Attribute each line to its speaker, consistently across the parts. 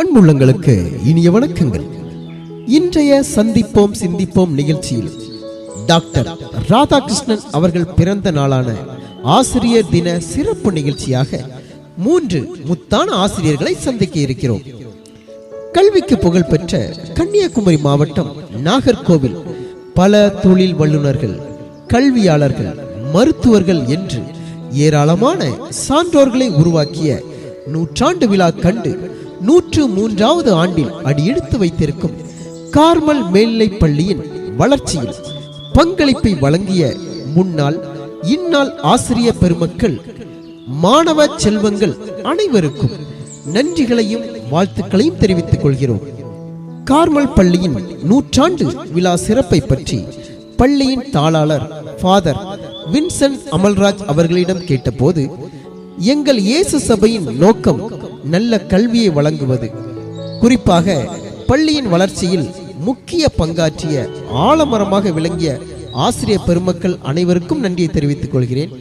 Speaker 1: அன்புள்ளங்களுக்கு இனிய வணக்கங்கள். இன்றைய சந்திப்போம் சிந்திப்போம் நிகழ்ச்சியில் டாக்டர் ராதாகிருஷ்ணன் அவர்கள் பிறந்த நாளான ஆசிரியர் தின சிறப்பு நிகழ்ச்சியாக 3 முத்தான ஆசிரியர்களை சந்திக்க இருக்கிறோம். கல்விக்கு புகழ்பெற்ற கன்னியாகுமரி மாவட்டம் நாகர்கோவில் பல தொழில் வல்லுநர்கள், கல்வியாளர்கள், மருத்துவர்கள் என்று ஏராளமான சான்றோர்களை உருவாக்கிய நூற்றாண்டு விழா கண்டு 103வது ஆண்டில் அடியெடுத்து வைத்திருக்கும் கார்மல் மேல்நிலைப் பள்ளியின் வளர்ச்சியில் பங்களிப்பை வழங்கிய முன்னாள் இந்நாள் ஆசிரிய பெருமக்கள், மாணவ செல்வங்கள் அனைவருக்கும் நன்றிகளையும் வாழ்த்துக்களையும் தெரிவித்துக் கொள்கிறோம். கார்மல் பள்ளியின் 100ஆண்டு விழா சிறப்பை பற்றி பள்ளியின் தாளாளர் ஃபாதர் வின்சென்ட் அமல்ராஜ் அவர்களிடம் கேட்டபோது, எங்கள் இயேசு சபையின் நோக்கம் நல்ல கல்வியை வழங்குவது, குறிப்பாக பள்ளியின் வளர்ச்சியில் முக்கிய பங்காற்றிய ஆலமரமாக விளங்கிய ஆசிரிய பெருமக்கள் அனைவருக்கும் நன்றியை தெரிவித்துக் கொள்கிறேன்.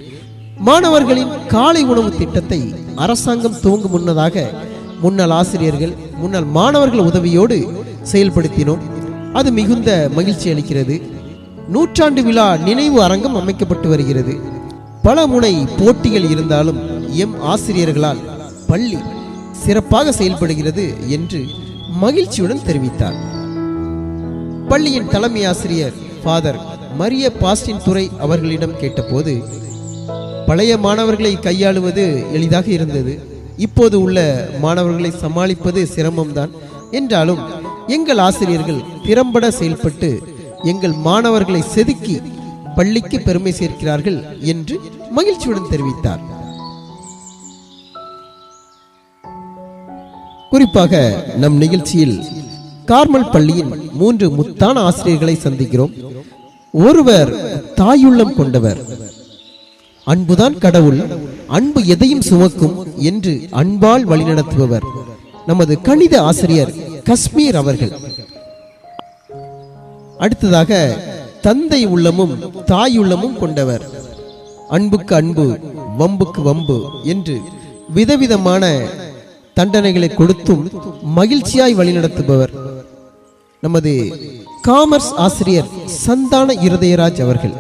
Speaker 1: மாணவர்களின் காலை உணவு திட்டத்தை அரசாங்கம் துவங்கும் முன்னதாக முன்னாள் ஆசிரியர்கள், முன்னாள் மாணவர்கள் உதவியோடு செயல்படுத்தினோம். அது மிகுந்த மகிழ்ச்சி அளிக்கிறது. 100ஆண்டு விழா நினைவு அரங்கம் அமைக்கப்பட்டு வருகிறது. பல முனை போட்டிகள் இருந்தாலும் எம் ஆசிரியர்களால் பள்ளி சிறப்பாக செயல்படுகிறது என்று மகிழ்ச்சியுடன் தெரிவித்தார். பள்ளியின் தலைமை ஆசிரியர் ஃபாதர் மரிய பாஸ்டின் துறை அவர்களிடம் கேட்டபோது, பழைய மாணவர்களை கையாளுவது எளிதாக இருந்தது, இப்போது உள்ள மாணவர்களை சமாளிப்பது சிரமம்தான். என்றாலும் எங்கள் ஆசிரியர்கள் திறம்பட செயல்பட்டு எங்கள் மாணவர்களை செதுக்கி பள்ளிக்கு பெருமை சேர்க்கிறார்கள் என்று மகிழ்ச்சியுடன் தெரிவித்தார். குறிப்பாக நம் நிகழ்ச்சியில் கார்மல் பள்ளியின் 3 முத்தான ஆசிரியர்களை சந்திக்கிறோம். ஒருவர் தாயுள்ளம் கொண்டவர், அன்புதான் கடவுள், அன்பு எதையும் சுமக்கும் என்று அன்பால் வழிநடத்துபவர் நமது கணித ஆசிரியர் காஷ்மீர் அவர்கள். அடுத்ததாக தந்தை உள்ளமும் தாயுள்ளமும் கொண்டவர், அன்புக்கு அன்பு வம்புக்கு வம்பு என்று விதவிதமான தண்டனைகளை கொடுத்தும் மகிழ்ச்சியாய் வழிநடத்துபவர் நமது காமர்ஸ் ஆசிரியர் சந்தான இருதயராஜ் அவர்கள்.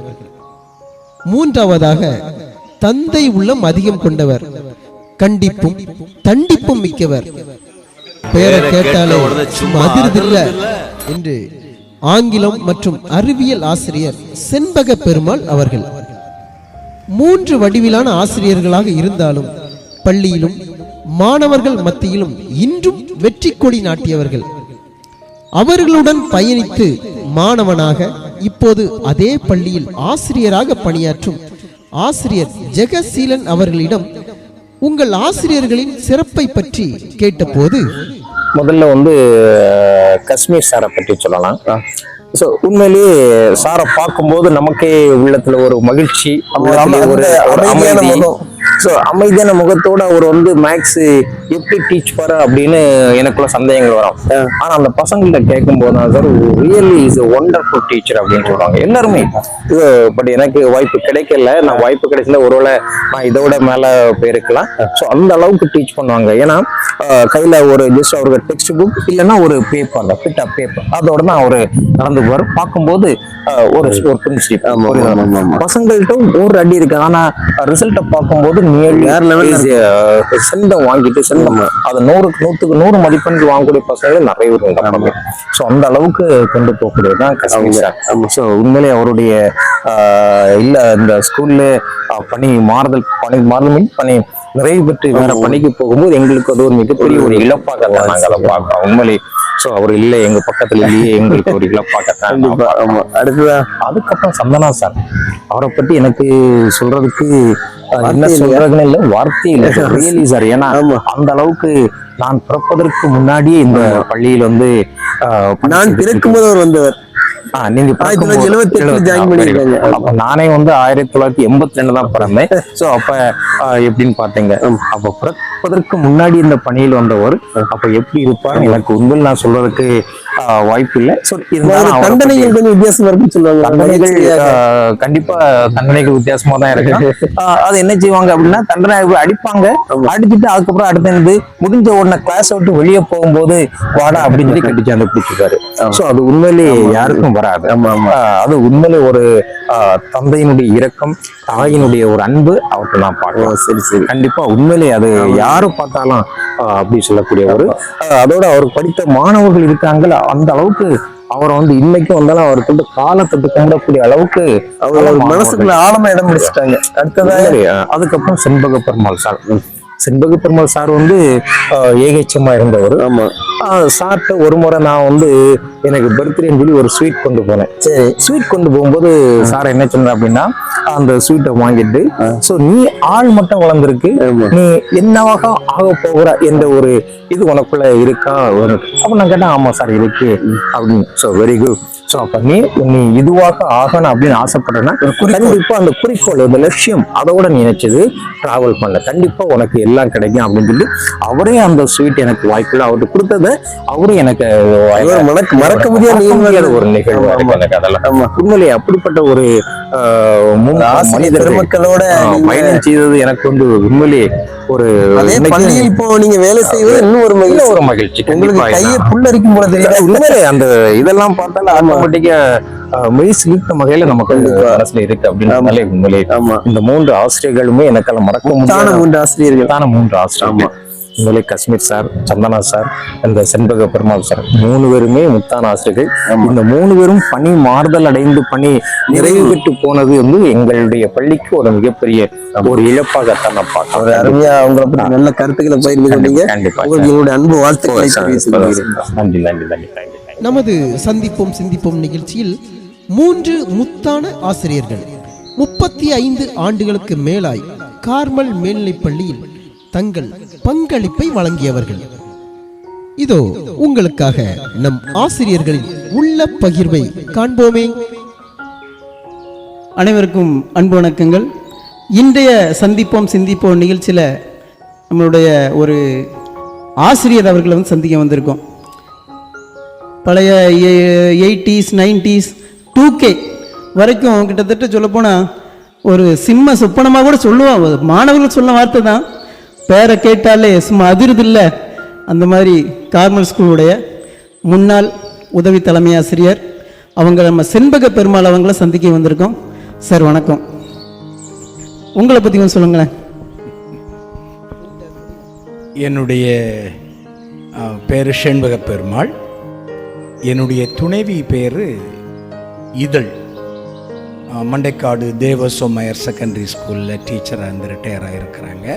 Speaker 1: மூன்றாவதாக தந்தை உள்ளம் அதிகம் கொண்டவர், கண்டிப்பும் தண்டிப்பும் மிக்கவர், பெயரை கேட்டாலே அதிர்தில்ல என்று ஆங்கிலம் மற்றும் அறிவியல் ஆசிரியர் செண்பக பெருமாள் அவர்கள். 3 வடிவிலான ஆசிரியர்களாக இருந்தாலும் பள்ளியிலும் மாணவர்கள் மத்தியிலும் இன்றும் வெற்றி கொடி நாட்டியவர்கள். அவர்களுடன் பயணித்து மாணவனாக இப்போது அதே பள்ளியில் ஆசிரியராக பணியாற்றும் ஆசிரியர் ஜெகசீலன் அவர்களிடம் உங்கள் ஆசிரியர்களின் சிறப்பை பற்றி கேட்டபோது,
Speaker 2: முதல்ல காஷ்மீர் சாரை பற்றி சொல்லலாம். ஸோ உண்மையிலேயே சாரை பார்க்கும்போது நமக்கே உள்ளத்துல ஒரு மகிழ்ச்சி, அமைதியான முகத்தோட அவர் மேக்ஸ் எப்படி டீச் பண்ண அப்படின்னு எனக்குள்ள சந்தேகங்கள் வரும். ஆனா அந்த பசங்கள்ட்ட கேட்கும் போது sir really is wonderful teacher அப்படின்னு சொல்லுவாங்க எல்லாருமே. பட் எனக்கு வாய்ப்பு கிடைக்கல. நான் வாய்ப்பு கிடைச்சல ஒருவேளை நான் இதோட மேல போயிருக்கலாம். ஸோ அந்த அளவுக்கு டீச் பண்ணுவாங்க. ஏன்னா கையில ஒரு ஜஸ்ட் அவருக்கு டெக்ஸ்ட் புக் இல்லைன்னா ஒரு பேப்பர், அந்த பிட் ஆஃப் பேப்பர், அதோட தான் அவரு நடந்துக்குவார். பார்க்கும்போது ஒரு பிரின்சிப் பசங்கள்ட்ட ஒரு அடி இருக்கு. ஆனா ரிசல்ட்டை பார்க்கும்போது செண்டம் வாங்கிட்டு செண்டம் அது 100க்கு 100 மதிப்பெண்கள் வாங்கக்கூடிய பசங்க நிறைய பேர். ஸோ அந்த அளவுக்கு கொண்டு போகக்கூடியதுதான் காஷ்மீர் சார். ஸோ உண்மையிலே அவருடைய இந்த ஸ்கூல்ல பணி நிறைய பெற்று வேற பணிக்கு போகும்போது எங்களுக்கு அது ஒரு மிகப்பெரிய ஒரு இழப்பாக நாங்கள் அதை பார்க்கிறோம் உண்மையிலே. ஸோ அவர் இல்லை, எங்க பக்கத்துல இல்லையே, எங்களுக்கு ஒரு இழப்பாகத்தான். அடுத்ததான் அதுக்கப்புறம் சந்தனா சார், அவரை பற்றி எனக்கு சொல்றதுக்கு என்ன சொல்றதுன்னு இல்லை, வார்த்தை இல்லை ரியலி சார். ஏன்னா அந்த அளவுக்கு நான் பிறப்பதற்கு முன்னாடியே இந்த பள்ளியில் நான் பிறக்கும்போது அவர் வந்தவர். நீங்க 1978 ஜாயின் பண்ணிருக்காங்க. அப்ப நானே 1982 தான் பிறந்தேன். சோ அப்ப எப்படின்னு பாத்தீங்க, அப்ப கற்பதற்கு முன்னாடி இந்த பணியில் வந்தவர் அப்ப எப்படி இருப்பார் எனக்கு உண்மையில் நான் சொல்றதுக்கு வாய்ப்பு இல்லை.
Speaker 3: தண்டனைகள் கொஞ்சம் வித்தியாசமா இருக்குன்னு சொல்லுவாங்க.
Speaker 2: தண்டனைகள் கண்டிப்பா தண்டனைகள் வித்தியாசமா தான் இருக்கு. அது என்ன செய்வாங்க அப்படின்னா தண்டனை அடிப்பாங்க, அடிச்சுட்டு அதுக்கப்புறம் அடுத்தது முடிஞ்ச உடனே கிளாஸ் விட்டு வெளியே போகும்போது வாடா அப்படின்னு சொல்லி கட்டிச்சு அந்த பிடிச்சிருக்காரு. சோ அது உண்மையிலேயே யாருக்கும் வராது. அது உண்மையிலே ஒரு தந்தையினுடைய இரக்கம், தாயினுடைய ஒரு அன்பு அவர்கிட்ட நான் பார்க்கலாம். சரி சரி, கண்டிப்பா உண்மையிலேயே அது யாரும் பார்த்தாலும் அப்படி சொல்லக்கூடிய ஒரு அதோட அவர் படித்த மாணவர்கள் இருக்காங்க. அந்த அளவுக்கு அவரை இன்னைக்கும் வந்தாலும் அவர் கொண்டு காலத்தொட்டு கும்பிடக்கூடிய அளவுக்கு அவர் மனசுக்குள்ள ஆழமா இடம் பிடிச்சிட்டாங்க. அடுத்ததாக அதுக்கப்புறம் செண்பக பெருமாள் சார். செண்பக பெருமாள் சார் ஏகேச்சமா இருந்தவர். ஆமா, சார்ட்ட ஒரு முறை நான் எனக்கு பர்த்டேன்னு சொல்லி ஒரு ஸ்வீட் கொண்டு போனேன். சரி, ஸ்வீட் கொண்டு போகும்போது சார் என்ன சொன்ன அப்படின்னா அந்த ஸ்வீட்டை வாங்கிட்டு சோ நீ ஆள் மட்டும் வளர்ந்துருக்கு, நீ என்னவாக ஆக போகிற என்ற ஒரு இது உனக்குள்ள இருக்கா? அப்ப நான் கேட்டேன் ஆமா சார் இருக்கு அப்படின்னு. So very good. சோ அப்ப நீ இதுவாக ஆகணும் அப்படின்னு ஆசைப்படுறேன்னா கண்டிப்பா அந்த குறிக்கோள், அந்த லட்சியம் அதோட நீ நினைச்சது டிராவல் பண்ண கண்டிப்பா உனக்கு எல்லாம் கிடைக்கும் அப்படின்னு சொல்லி அவரே அந்த ஸ்வீட் எனக்கு வாய்ப்புல அவர்கிட்ட கொடுத்ததை அவரே எனக்கு மறக்க முடியாத ஒரு நிகழ்வு எனக்கு. அதெல்லாம் உண்மையிலேயே அப்படிப்பட்ட ஒரு பெருமக்களோட பயணம் செய்தது எனக்கு உண்மையிலேயே ஒரு பள்ளியில் இப்போ நீங்க வேலை செய்வது இன்னும் ஒரு மகிழ்ச்சி. கையை புல்லரிக்கும் போல தெரியல. உண்மையிலே அந்த இதெல்லாம் பார்த்தாலும் ஆட்டோமேட்டிக்கா மெய் சிலிர்க்கும் வகையில நமக்கு அரசுல இருக்கு அப்படின்னாலே உண்மையிலே இந்த 3 ஆசிரியர்களுமே எனக்கெல்லாம் மறக்க முடியாத 3 ஆசிரியர்கள். உண்மையிலே காஷ்மீர் சார், சந்தனா சார், இந்த செண்பக பெருமாள் சார் 3 பேருமே முத்தான ஆசிரியர்கள். இந்த 3 பேரும் பணி மாறுதல் அடைந்து பணி நிறைவு பெற்று போனது எங்களுடைய பள்ளிக்கு ஒரு மிகப்பெரிய ஒரு இழப்பாகத்தான் நான் பார்க்கிறேன். அருமையா அவங்க நல்ல கருத்துக்களை பகிர்ந்து கொண்டீங்க. உங்களுடைய அன்பு வாழ்த்துக்களை. நன்றி நன்றி நன்றி.
Speaker 1: நமது சந்திப்போம் சிந்திப்போம் நிகழ்ச்சியில் 3 முத்தான ஆசிரியர்கள் 35 ஆண்டுகளுக்கு மேலாய் கார்மல் மேல்நிலைப் பள்ளியில் தங்கள் பங்களிப்பை வழங்கியவர்கள். இதோ உங்களுக்காக நம் ஆசிரியர்களின் உள்ள பகிர்வை காண்போமே.
Speaker 4: அனைவருக்கும் அன்பு வணக்கங்கள். இன்றைய சந்திப்போம் சிந்திப்போம் நிகழ்ச்சியில் நம்மளுடைய ஒரு ஆசிரியர் அவர்களை சந்திக்க வந்திருக்கோம். பழைய 80s 90s 2K வரைக்கும் கிட்டத்தட்ட சொல்லப்போனால் ஒரு சிம்ம சொப்பனமாக கூட சொல்லுவோம். மாணவர்கள் சொல்ல வார்த்தை தான், பேரை கேட்டாலே சும்மா அதிருதில்லை. அந்த மாதிரி கார்மல் ஸ்கூலுடைய முன்னாள் உதவி தலைமை ஆசிரியர் அவங்க நம்ம செண்பக பெருமாள் அவங்கள சந்திக்க வந்திருக்கோம். சார் வணக்கம். உங்களை பற்றி கொஞ்சம் சொல்லுங்களேன்.
Speaker 5: என்னுடைய பேர் செண்பக பெருமாள். என்னுடைய துணைவி பேர் இதழ். மண்டைக்காடு தேவசோமயர் செகண்டரி ஸ்கூலில் டீச்சராக இருந்து ரிட்டையர் ஆகிருக்கிறாங்க.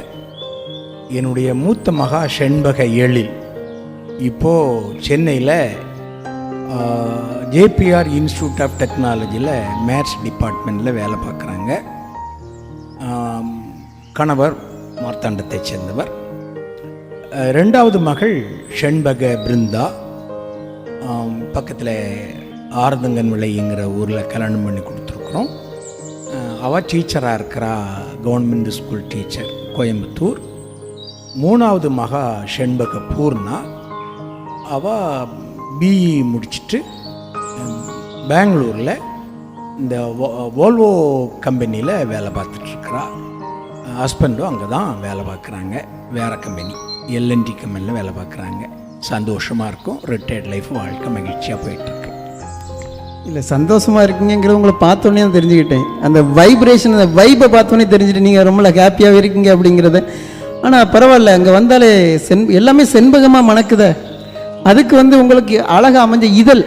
Speaker 5: என்னுடைய மூத்த மகா செண்பக எழில் இப்போது சென்னையில் ஜேபிஆர் இன்ஸ்டியூட் ஆஃப் டெக்னாலஜியில் மேத்ஸ் டிபார்ட்மெண்ட்டில் வேலை பார்க்குறாங்க. கணவர் மார்த்தாண்டத்தை சேர்ந்தவர். 2வது மகள் செண்பக பிருந்தா பக்கத்தில் ஆரதங்கன் விளைங்கிற ஊரில் கல்யாணம் பண்ணி கொடுத்துருக்குறோம். அவள் டீச்சராக இருக்கிறா, கவர்மெண்ட் ஸ்கூல் டீச்சர் கோயம்புத்தூர். 3வது மகா செண்பக பூர்ணா, அவள் பிஇ முடிச்சுட்டு பெங்களூரில் இந்த வோல்வோ கம்பெனியில் வேலை பார்த்துட்ருக்குறா. ஹஸ்பண்டும் அங்கே தான் வேலை பார்க்குறாங்க. வேறு கம்பெனி எல்என்டி கம்பெனியில் வேலை பார்க்குறாங்க. சந்தோஷமாக இருக்கும். ரிட்டையர்ட் லைஃப் வாழ்க்கை மகிழ்ச்சியாக போயிட்டுருக்கு.
Speaker 4: இல்லை, சந்தோஷமாக இருக்குங்கிறது உங்களை பார்த்தோன்னே தான் தெரிஞ்சுக்கிட்டேன். அந்த வைப்ரேஷன், அந்த வைப்பை பார்த்தோன்னே தெரிஞ்சுட்டு நீங்கள் ரொம்ப ஹாப்பியாகவே இருக்கீங்க அப்படிங்கிறத. ஆனால் பரவாயில்ல, அங்கே வந்தாலே எல்லாமே செண்பகமாக மணக்குத. அதுக்கு உங்களுக்கு அழகாக அமைஞ்ச இதழ்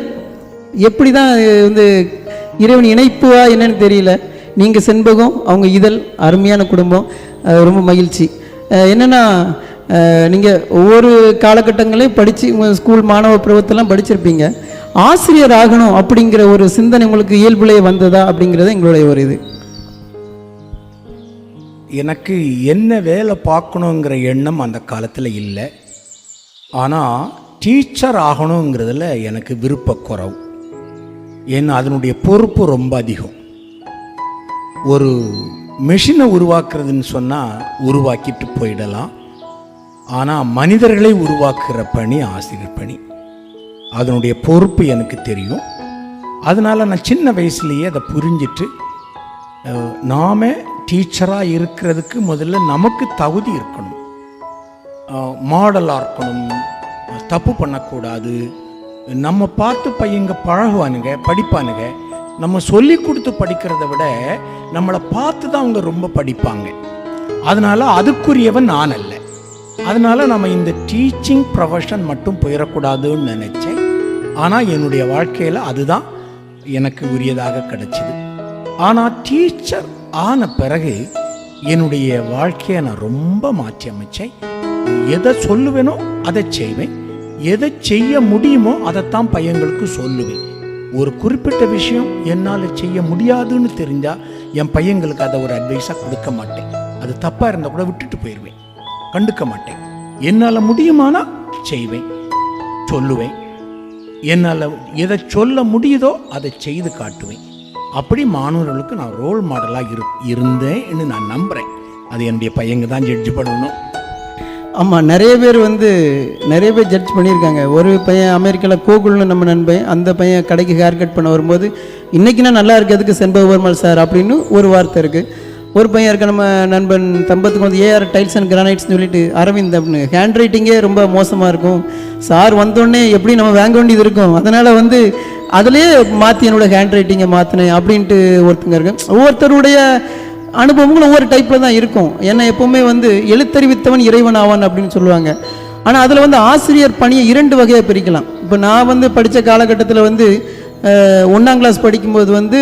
Speaker 4: எப்படி தான் இறைவன் இணைப்புவா என்னன்னு தெரியல. நீங்கள் செண்பகம், அவங்க இதழ், அருமையான குடும்பம். ரொம்ப மகிழ்ச்சி. என்னென்னா நீங்கள் ஒவ்வொரு காலகட்டங்களையும் படித்து உங்கள் ஸ்கூல் மாணவ பருவத்தெல்லாம் படிச்சிருப்பீங்க. ஆசிரியர் ஆகணும் அப்படிங்கிற ஒரு சிந்தனை உங்களுக்கு இயல்புலேயே வந்ததா அப்படிங்கிறது எங்களுடைய ஒரு இது.
Speaker 5: எனக்கு என்ன வேலை பார்க்கணுங்கிற எண்ணம் அந்த காலத்தில் இல்லை. ஆனால் டீச்சர் ஆகணுங்கிறதுல எனக்கு விருப்பக்குறவு. ஏன்னா அதனுடைய பொறுப்பு ரொம்ப அதிகம். ஒரு மெஷினை உருவாக்குறதுன்னு சொன்னால் உருவாக்கிட்டு போயிடலாம். ஆனால் மனிதர்களை உருவாக்குற பணி ஆசிரியர் பணி. அதனுடைய பொறுப்பு எனக்கு தெரியும். அதனால் நான் சின்ன வயசுலேயே அதை புரிஞ்சிட்டு நாம் டீச்சராக இருக்கிறதுக்கு முதல்ல நமக்கு தகுதி இருக்கணும், மாடலாக இருக்கணும், தப்பு பண்ணக்கூடாது. நம்ம பார்த்து பையங்க பழகுவானுங்க, படிப்பானுங்க. நம்ம சொல்லி கொடுத்து படிக்கிறத விட நம்மளை பார்த்து தான் அவங்க ரொம்ப படிப்பாங்க. அதனால் அதுக்குரியவன் நான் அல்ல. அதனால் நம்ம இந்த டீச்சிங் ப்ரொஃபஷன் மட்டும் போயிடக்கூடாதுன்னு நினச்சேன். ஆனால் என்னுடைய வாழ்க்கையில் அதுதான் எனக்கு உரியதாக கிடைச்சிது. ஆனால் டீச்சர் ஆன பிறகு என்னுடைய வாழ்க்கையை நான் ரொம்ப மாற்றி அமைச்சேன். எதை சொல்லுவேனோ அதை செய்வேன், எதை செய்ய முடியுமோ அதைத்தான் பையங்களுக்கு சொல்லுவேன். ஒரு குறிப்பிட்ட விஷயம் என்னால் செய்ய முடியாதுன்னு தெரிஞ்சால் என் பையங்களுக்கு அதை ஒரு அட்வைஸாக கொடுக்க மாட்டேன். அது தப்பாக இருந்தால் கூட விட்டுட்டு போயிடுவேன், கண்டுக்க மாட்டேன். என்னால் முடியுமானா செய்வேன், சொல்லுவேன். என்னால் எதை சொல்ல முடியுதோ அதை செய்து காட்டுவேன். அப்படி மாணவர்களுக்கு நான் ரோல் மாடலாக இருந்தேன்னு நான் நம்புகிறேன். அது என்னுடைய பையங்க தான் ஜட்ஜ் பண்ணணும்.
Speaker 4: ஆமாம், நிறைய பேர் ஜட்ஜ் பண்ணியிருக்காங்க. ஒரு பையன் அமெரிக்காவில் கோகுல்னு நம்ம நண்பன், அந்த பையன் கடைக்கு ஹேர் கட் பண்ண வரும்போது இன்றைக்கினா நல்லா இருக்கிறதுக்கு செண்பகவர்மல் சார் அப்படின்னு ஒரு வார்த்தை இருக்குது. ஒரு பையன் இருக்க நம்ம நண்பன் தம்பத்துக்கு வந்து ஏஆர் டைல்ஸ் அண்ட் கிரானைட்ஸ்னு சொல்லிட்டு அரவிந்த் அப்படின்னு ஹேண்ட் ரைட்டிங்கே ரொம்ப மோசமாக இருக்கும், சார் வந்தோடனே எப்படி நம்ம வாங்க வேண்டியது இருக்கும், அதனால் வந்து அதிலே மாற்றி என்னோடய ஹேண்ட் ரைட்டிங்கை மாற்றினேன் அப்படின்ட்டு ஒருத்தங்க இருக்கு. ஒவ்வொருத்தருடைய அனுபவங்களும் ஒவ்வொரு டைப்பில் தான் இருக்கும். ஏன்னா எப்போவுமே வந்து எழுத்தறிவித்தவன் இறைவன் ஆவான் அப்படின்னு சொல்லுவாங்க. ஆனால் அதில் வந்து ஆசிரியர் பணியை 2 வகையாக பிரிக்கலாம். இப்போ நான் வந்து படித்த காலகட்டத்தில் வந்து 1ஆம் கிளாஸ் படிக்கும்போது வந்து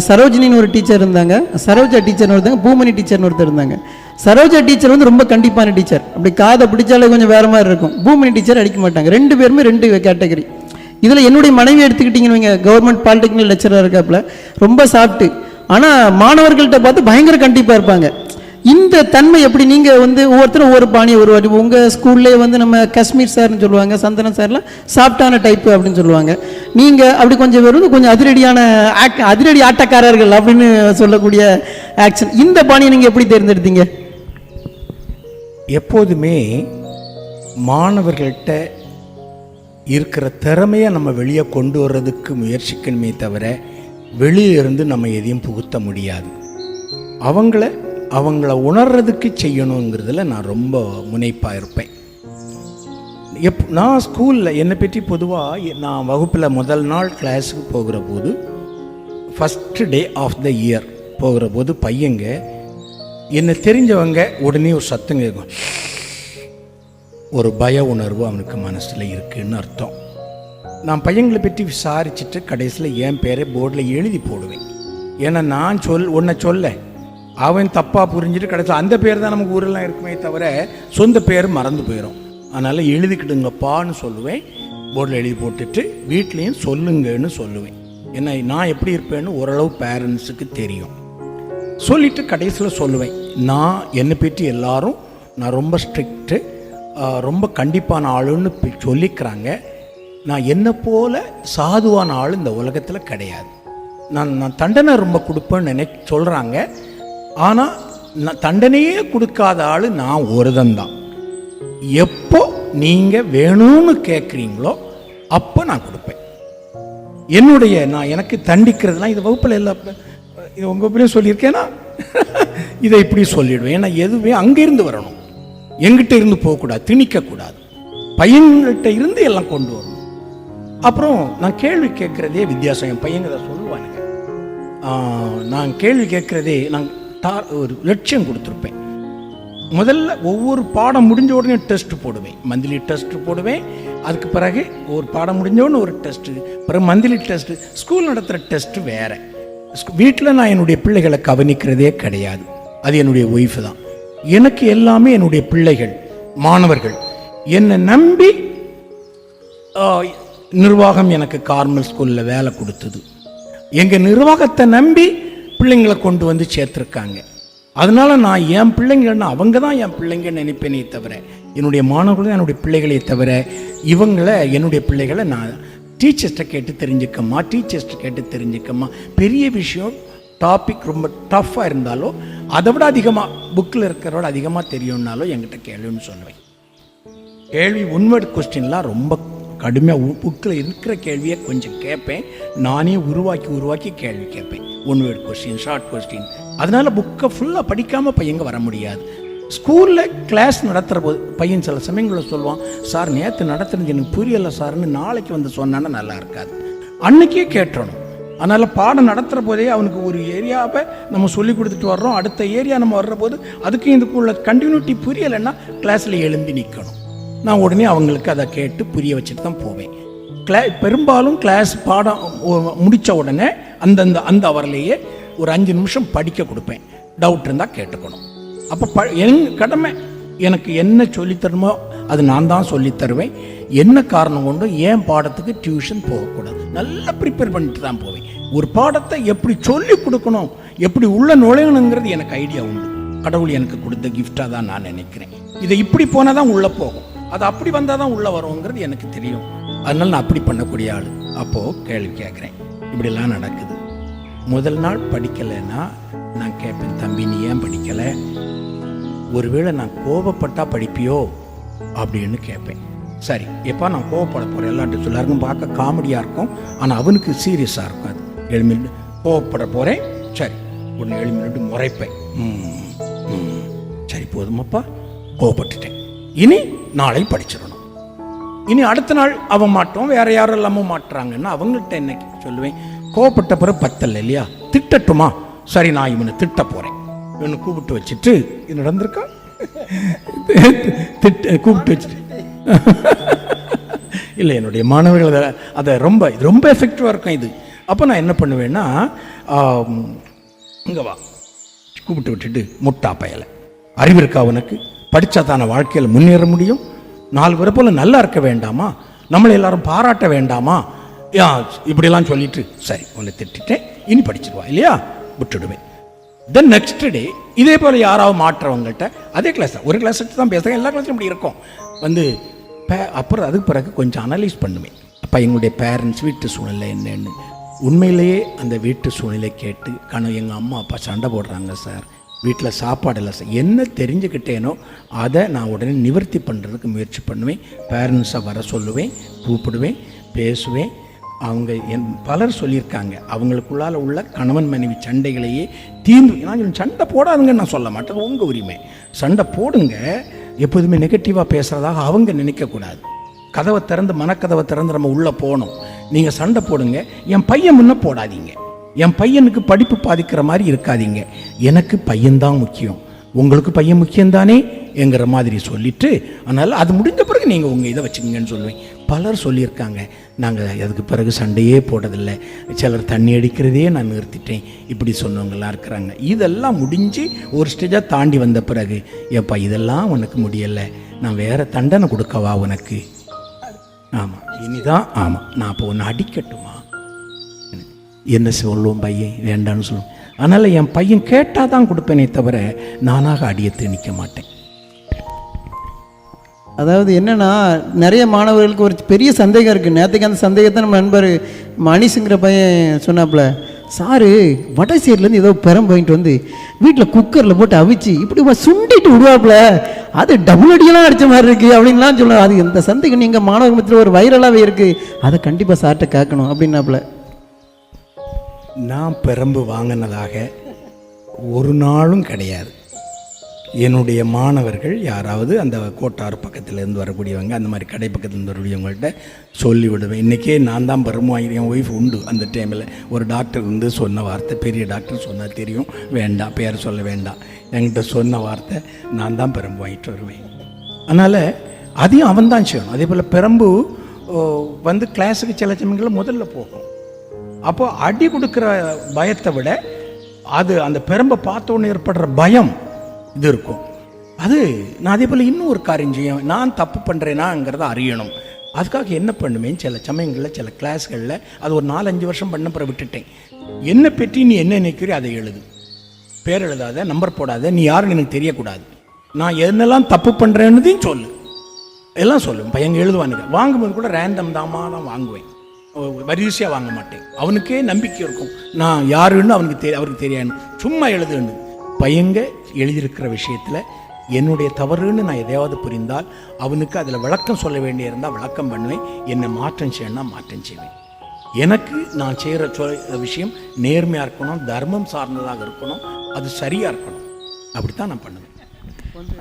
Speaker 4: சரோஜினின்னு ஒரு டீச்சர் இருந்தாங்க, சரோஜா டீச்சர்னு ஒருத்தங்க, பூமணி டீச்சர்னு ஒருத்தர் இருந்தாங்க. சரோஜா டீச்சர் வந்து ரொம்ப கண்டிப்பான டீச்சர், அப்படி காதை பிடிச்சாலே கொஞ்சம் வேறு மாதிரி இருக்கும். பூமணி டீச்சர் அடிக்க மாட்டாங்க. 2 பேருமே 2 கேட்டகரி. இதில் என்னுடைய மனைவி எடுத்துக்கிட்டிங்கன்னு வைங்க, கவர்மெண்ட் பாலிடெக்னிக் லெக்சராக இருக்காப்புல, ரொம்ப சாப்பிட்டு, ஆனால் மாணவர்கள்ட்ட பார்த்து பயங்கர கண்டிப்பாக இருப்பாங்க. இந்த தன்மை எப்படி நீங்கள் வந்து ஒவ்வொருத்தரும் ஒவ்வொரு பாணியை உருவாட்டி, உங்கள் ஸ்கூல்லே வந்து நம்ம காஷ்மீர் சார்னு சொல்லுவாங்க, சந்தனம் சார்லாம் சாஃப்டான டைப்பு அப்படின்னு சொல்லுவாங்க. நீங்கள் அப்படி கொஞ்சம் பேர் வந்து கொஞ்சம் அதிரடி ஆட்டக்காரர்கள் அப்படின்னு சொல்லக்கூடிய ஆக்ஷன், இந்த பாணியை நீங்கள் எப்படி தேர்ந்தெடுத்தீங்க?
Speaker 5: எப்போதுமே மாணவர்கள்ட்ட இருக்கிற திறமையை நம்ம வெளியே கொண்டு வர்றதுக்கு முயற்சிக்கணுமே தவிர வெளியிலிருந்து நம்ம எதையும் புகுத்த முடியாது. அவங்கள உணர்றதுக்கு செய்யணுங்கிறதுல நான் ரொம்ப முனைப்பாக இருப்பேன். நான் ஸ்கூலில் என்னை பற்றி பொதுவாக நான் வகுப்பில் முதல் நாள் கிளாஸுக்கு போகிற போது, first day of the year போகிற போது பையங்க என்னை தெரிஞ்சவங்க உடனே ஒரு சத்தம் கேட்கும். ஒரு பய உணர்வு அவனுக்கு மனசில் இருக்குன்னு அர்த்தம். நான் பையங்களை பற்றி விசாரிச்சுட்டு கடைசியில் என் பேரை போர்டில் எழுதி போடுவேன். ஏன்னா நான் ஒன்றை சொல்ல அவன் தப்பாக புரிஞ்சுட்டு கடைசியில் அந்த பேர் தான் நமக்கு ஊரெல்லாம் இருக்குமே தவிர சொந்த பேர் மறந்து போயிடும். அதனால் எழுதிக்கிடுங்கப்பான்னு சொல்லுவேன், போர்டில் எழுதி போட்டுட்டு வீட்லேயும் சொல்லுங்கன்னு சொல்லுவேன். ஏன்னா நான் எப்படி இருப்பேன்னு ஓரளவு பேரண்ட்ஸுக்கு தெரியும். சொல்லிவிட்டு கடைசியில் சொல்லுவேன், நான் என்னை பற்றி எல்லாரும் நான் ரொம்ப ஸ்ட்ரிக்ட்டு, ரொம்ப கண்டிப்பான ஆளுன்னு சொல்லிக்கிறாங்க. நான் என்னை போல் சாதுவான ஆள் இந்த உலகத்தில் கிடையாது. நான் தண்டனை ரொம்ப கொடுப்பேன்னு சொல்கிறாங்க. ஆனால் நான் தண்டனையே கொடுக்காத ஆள் நான் ஒருதந்தான். எப்போ நீங்கள் வேணும்னு கேட்குறீங்களோ அப்போ நான் கொடுப்பேன். நான் எனக்கு தண்டிக்கிறதுலாம் இது வகுப்பில் எல்லாம் இது உங்கள் வகுப்புலேயும் சொல்லியிருக்கேன்னா இதை இப்படி சொல்லிவிடுவேன். ஏன்னா எதுவுமே அங்கேருந்து வரணும், எங்கிட்ட இருந்து போகக்கூடாது, திணிக்கக்கூடாது, பையன்கிட்ட இருந்து எல்லாம் கொண்டு வரணும். அப்புறம் நான் கேள்வி கேட்குறதே வித்தியாசம். என் பையங்க அதை சொல்லுவானுங்க. நான் கேள்வி கேட்குறதே நான் ஒரு லட்சியம் கொடுத்துருப்பேன். முதல்ல ஒவ்வொரு பாடம் முடிஞ்ச உடனே டெஸ்ட் போடுவேன், மந்த்லி டெஸ்ட் போடுவேன். அதுக்கு பிறகு ஒரு பாடம் முடிஞ்சோன்னு ஒரு டெஸ்ட்டு, பிறகு மந்த்லி டெஸ்ட்டு. ஸ்கூல் நடத்துகிற டெஸ்ட்டு வேறு. வீட்டில் நான் என்னுடைய பிள்ளைகளை கவனிக்கிறதே கிடையாது, அது என்னுடைய ஒய்ஃபு தான். எனக்கு எல்லாமே என்னுடைய பிள்ளைகள், மாணவர்கள். என்னை நம்பி நிர்வாகம் எனக்கு கார்மல் ஸ்கூலில் வேலை கொடுத்தது. எங்கள் நிர்வாகத்தை நம்பி பிள்ளைங்களை கொண்டு வந்து சேர்த்துருக்காங்க. அதனால் நான் என் பிள்ளைங்கள்னா அவங்க தான் என் பிள்ளைங்கன்னு நினைப்பேனே தவிர, என்னுடைய மாணவர்கள் தான் என்னுடைய பிள்ளைகளே தவிர என்னுடைய பிள்ளைகளை நான் டீச்சர்ஸ்ட்டை கேட்டு தெரிஞ்சுக்கம்மா, பெரிய விஷயம் டாபிக் ரொம்ப டஃப்பாக இருந்தாலும் அதை விட அதிகமாக புக்கில் இருக்கிறவோட அதிகமாக தெரியும்னாலும் என்கிட்ட கேள்வின்னு சொல்லுவேன். கேள்வி ஒன்வேர்ட் கொஸ்டின்லாம் ரொம்ப கடுமையாக புக்கில் இருக்கிற கேள்வியை கொஞ்சம் கேட்பேன். நானே உருவாக்கி கேள்வி கேட்பேன். One word question, short question. அதனால் புக்கை ஃபுல்லாக படிக்காமல் பையங்க வர முடியாது. ஸ்கூலில் கிளாஸ் நடத்துகிற போது பையன் சில சமயங்களில் சொல்லுவான், சார் நேற்று நடத்துனது எனக்கு புரியலை சார்னு நாளைக்கு வந்து சொன்னான்னா நல்லா இருக்காது. அன்னைக்கே கேட்டுறணும். அதனால் பாடம் நடத்துகிற போதே அவனுக்கு ஒரு ஏரியாவை நம்ம சொல்லி கொடுத்துட்டு வர்றோம், அடுத்த ஏரியா நம்ம வர்ற போது அதுக்கு இதுக்குள்ள கண்டினியூட்டி புரியலைன்னா கிளாஸில் எழும்பி நிற்கணும். நான் உடனே அவங்களுக்கு அதை கேட்டு புரிய வச்சுட்டு தான் போவேன். பெரும்பாலும் கிளாஸ் பாடம் முடித்த உடனே அந்த அவர்லேயே ஒரு 5 நிமிஷம் படிக்க கொடுப்பேன். டவுட் இருந்தால் கேட்டுக்கணும். அப்போ என் கடமை, எனக்கு என்ன சொல்லித்தரணுமோ அது நான் தான் சொல்லித்தருவேன். என்ன காரணம் கொண்டு ஏன் பாடத்துக்கு டியூஷன் போகக்கூடாது, நல்லா ப்ரிப்பேர் பண்ணிட்டு தான் போவேன். ஒரு பாடத்தை எப்படி சொல்லி கொடுக்கணும், எப்படி உள்ள நுழையணுங்கிறது எனக்கு ஐடியா உண்டு. கடவுள் எனக்கு கொடுத்த கிஃப்டாக தான் நான் நினைக்கிறேன். இதை இப்படி போனால் தான் உள்ளே போகும், அது அப்படி வந்தால் தான் உள்ளே வருங்கிறது எனக்கு தெரியும். அதனால நான் அப்படி பண்ணக்கூடிய ஆள். அப்போது கேள்வி கேட்குறேன், இப்படிலாம் நடக்குது. முதல் நாள் படிக்கலைன்னா நான் கேட்பேன், தம்பி நீ ஏன் படிக்கலை? ஒருவேளை நான் கோபப்பட்டா படிப்பியோ அப்படின்னு கேட்பேன். சரி, எப்போ நான் கோவப்பட போகிறேன், எல்லார்ட்டும் எல்லாருக்கும் பார்க்க காமெடியாக இருக்கும், ஆனால் அவனுக்கு சீரியஸாக இருக்கும். அது 7 மினிட் கோவப்பட போகிறேன், சரி ஒன்று 7 மினிட் முறைப்பேன். சரி போதுமாப்பா, கோவப்பட்டுட்டேன், இனி நாளை படிச்சிடணும். இனி அடுத்த நாள் அவன் மாட்டோம், வேற யாரும் இல்லாமல் மாட்டுறாங்கன்னா அவங்கள்ட்ட என்ன சொல்லுவேன், கோவப்பட்ட பிறகு பத்தல இல்லையா, திட்டட்டுமா? சரி நான் இவனை திட்ட போகிறேன். இவனை கூப்பிட்டு வச்சுட்டு, இது நடந்திருக்கா, கூப்பிட்டு வச்சுட்டு இல்லை என்னுடைய மாணவர்கள் அதை ரொம்ப எஃபெக்டிவாக இருக்கும் இது. அப்போ நான் என்ன பண்ணுவேன்னா, இங்கே வா, கூப்பிட்டு விட்டுட்டு, முட்டா பயலை, அறிவு இருக்கா உனக்கு? படித்தா தானே வாழ்க்கையில் முன்னேற முடியும். 4 பேரை போல் நல்லா இருக்க வேண்டாமா? நம்மளை எல்லாரும் பாராட்ட வேண்டாமா? இப்படிலாம் சொல்லிட்டு, சரி உன்னை திட்டேன், இனி படிச்சிருவா இல்லையா, விட்டுடுவேன். தென் நெக்ஸ்ட் டே இதே போல் யாராவது மாற்றவங்கள்ட்ட அதே கிளாஸ் தான், ஒரு கிளாஸ் தான் பேசுகிறேன், எல்லா கிளாஸ்லையும் இப்படி இருக்கும். வந்து அப்புறம் அதுக்கு பிறகு கொஞ்சம் அனலைஸ் பண்ணுவேன். அப்போ எங்களுடைய பேரண்ட்ஸ் வீட்டு சூழ்நிலை என்னன்னு. உண்மையிலேயே அந்த வீட்டு சூழ்நிலை கேட்டு, எங்கள் அம்மா அப்பா சண்டை போடுறாங்க சார், வீட்டில் சாப்பாடு இல்லை சார், என்ன தெரிஞ்சுக்கிட்டேனோ அதை நான் உடனே நிவர்த்தி பண்ணுறதுக்கு முயற்சி பண்ணுவேன். பேரண்ட்ஸை வர சொல்லுவேன், கூப்பிடுவேன், பேசுவேன். அவங்க பலர் சொல்லியிருக்காங்க, அவங்களுக்குள்ளால் உள்ள கணவன் மனைவி சண்டைகளையே தீர்ந்து, நான் சண்டை போடாதுங்கன்னு நான் சொல்ல மாட்டேன், உங்கள் உரிமை, சண்டை போடுங்க. எப்போதுமே நெகட்டிவாக பேசுகிறதாக அவங்க நினைக்கக்கூடாது. கதவை திறந்து, மனக்கதவை திறந்து நம்ம உள்ளே போகணும். நீங்கள் சண்டை போடுங்க, என் பையன் முன்ன போடாதீங்க, என் பையனுக்கு படிப்பு பாதிக்கிற மாதிரி இருக்காதீங்க, எனக்கு பையன்தான் முக்கியம், உங்களுக்கு பையன் முக்கியம்தானே என்கிற மாதிரி சொல்லிவிட்டு, அதனால் அது முடிஞ்ச பிறகு நீங்கள் உங்கள் இதை வச்சுக்கோங்கன்னு சொல்லுவேன். பலர் சொல்லியிருக்காங்க, நாங்கள் அதுக்கு பிறகு சண்டையே போட்டதில்லை, சிலர் தண்ணி அடிக்கிறதையே நான் நிறுத்திட்டேன், இப்படி சொன்னவங்களாம் இருக்கிறாங்க. இதெல்லாம் முடிஞ்சு ஒரு ஸ்டேஜாக தாண்டி வந்த பிறகு, எப்பா இதெல்லாம் உனக்கு முடியலை, நான் வேறு தண்டனை கொடுக்கவா உனக்கு? ஆமாம் இனிதான், ஆமாம் நான் இப்போ ஒன்று அடிக்கட்டுமா? என்ன சொல்லுவோம், பையன் வேண்டான்னு சொல்லுவோம். அதனால் என் பையன் கேட்டால் தான் கொடுப்பேனே தவிர நானாக அடியை திணிக்க மாட்டேன்.
Speaker 4: அதாவது என்னென்னா, நிறைய மாணவர்களுக்கு ஒரு பெரிய சந்தேகம் இருக்குது. நேற்றுக்கு அந்த சந்தேகத்தை நம்ம நண்பர் மணிஷுங்கிற பையன் சொன்னாப்புல, சாரு வட சைட்லேருந்து ஏதோ பெரம் போயிட்டு வந்து வீட்டில் குக்கரில் போட்டு அவிச்சு இப்படி சுண்டிட்டு விடுவாப்புல, அது டபுள் அடியெல்லாம் அடித்த மாதிரி இருக்குது அப்படின்லாம் சொல்லுவாங்க. அது இந்த சந்தேகம் நீங்கள் மாணவர் மத்தியில் ஒரு வைரலாகவே இருக்குது, அதை கண்டிப்பாக சார்கிட்ட கேட்கணும் அப்படின்னாப்புல.
Speaker 5: நான் பெரம்பு வாங்கினதாக ஒரு நாளும் கிடையாது. என்னுடைய மாணவர்கள் யாராவது அந்த கோட்டார் பக்கத்துலேருந்து வரக்கூடியவங்க, அந்த மாதிரி கடை பக்கத்துலேருந்து வரக்கூடியவங்கள்ட்ட சொல்லிவிடுவேன். இன்றைக்கே நான் தான் பெருமை வாங்கிக்கிறேன். என் ஒய்ஃப் உண்டு அந்த டைமில் ஒரு டாக்டர் வந்து சொன்ன வார்த்தை, பெரிய டாக்டர் சொன்னால் தெரியும், வேண்டாம் பேர் சொல்ல வேண்டாம், என்கிட்ட சொன்ன வார்த்தை நான் தான் பெரம்பு வாங்கிட்டு வருவேன். அதனால் அதையும் அவன் தான் செய்யணும். அதே போல் பெரம்பு வந்து கிளாஸுக்கு சில சமயங்களில் முதல்ல போகும். அப்போது அடி கொடுக்குற பயத்தை விட அது அந்த பெரம்பை பார்த்தோன்னு ஏற்படுற பயம் இது இருக்கும். அது நான் அதே போல் இன்னும் ஒரு காரியம் செய்யும், நான் தப்பு பண்ணுறேனாங்கிறத அறியணும். அதுக்காக என்ன பண்ணுவேன், சில சமயங்களில் சில கிளாஸ்களில் அது ஒரு 4-5 வருஷம் பண்ண பிறகு விட்டுட்டேன். என்னை பற்றி நீ என்ன நினைக்கிறீ அதை எழுது, பேர் எழுதாத, நம்பர் போடாத, நீ யாருன்னு எனக்கு தெரியக்கூடாது, நான் என்னெல்லாம் தப்பு பண்ணுறேன்னதையும் சொல்லு, எல்லாம் சொல்லுவேன். பையங்க எழுதுவானுங்க. வாங்கும்போது கூட ரேண்டம் தாமா தான் வாங்குவேன், வரிசையாக வாங்க மாட்டேன். அவனுக்கே நம்பிக்கை இருக்கும், நான் யாருன்னு அவருக்கு தெரியாது, சும்மா எழுதுன்னு. பையங்க எழுதியிருக்கிற விஷயத்தில் என்னுடைய தவறுன்னு நான் எதையாவது புரிந்தால் அவனுக்கு அதில் விளக்கம் சொல்ல வேண்டியிருந்தால் விளக்கம் பண்ணுவேன், என்னை மாற்றம் செய்யணும்னா மாற்றம் செய்வேன். எனக்கு நான் செய்கிற விஷயம் நேர்மையாக இருக்கணும், தர்மம் சார்ந்ததாக இருக்கணும், அது சரியாக இருக்கணும். அப்படித்தான் நான் பண்ணுவேன்.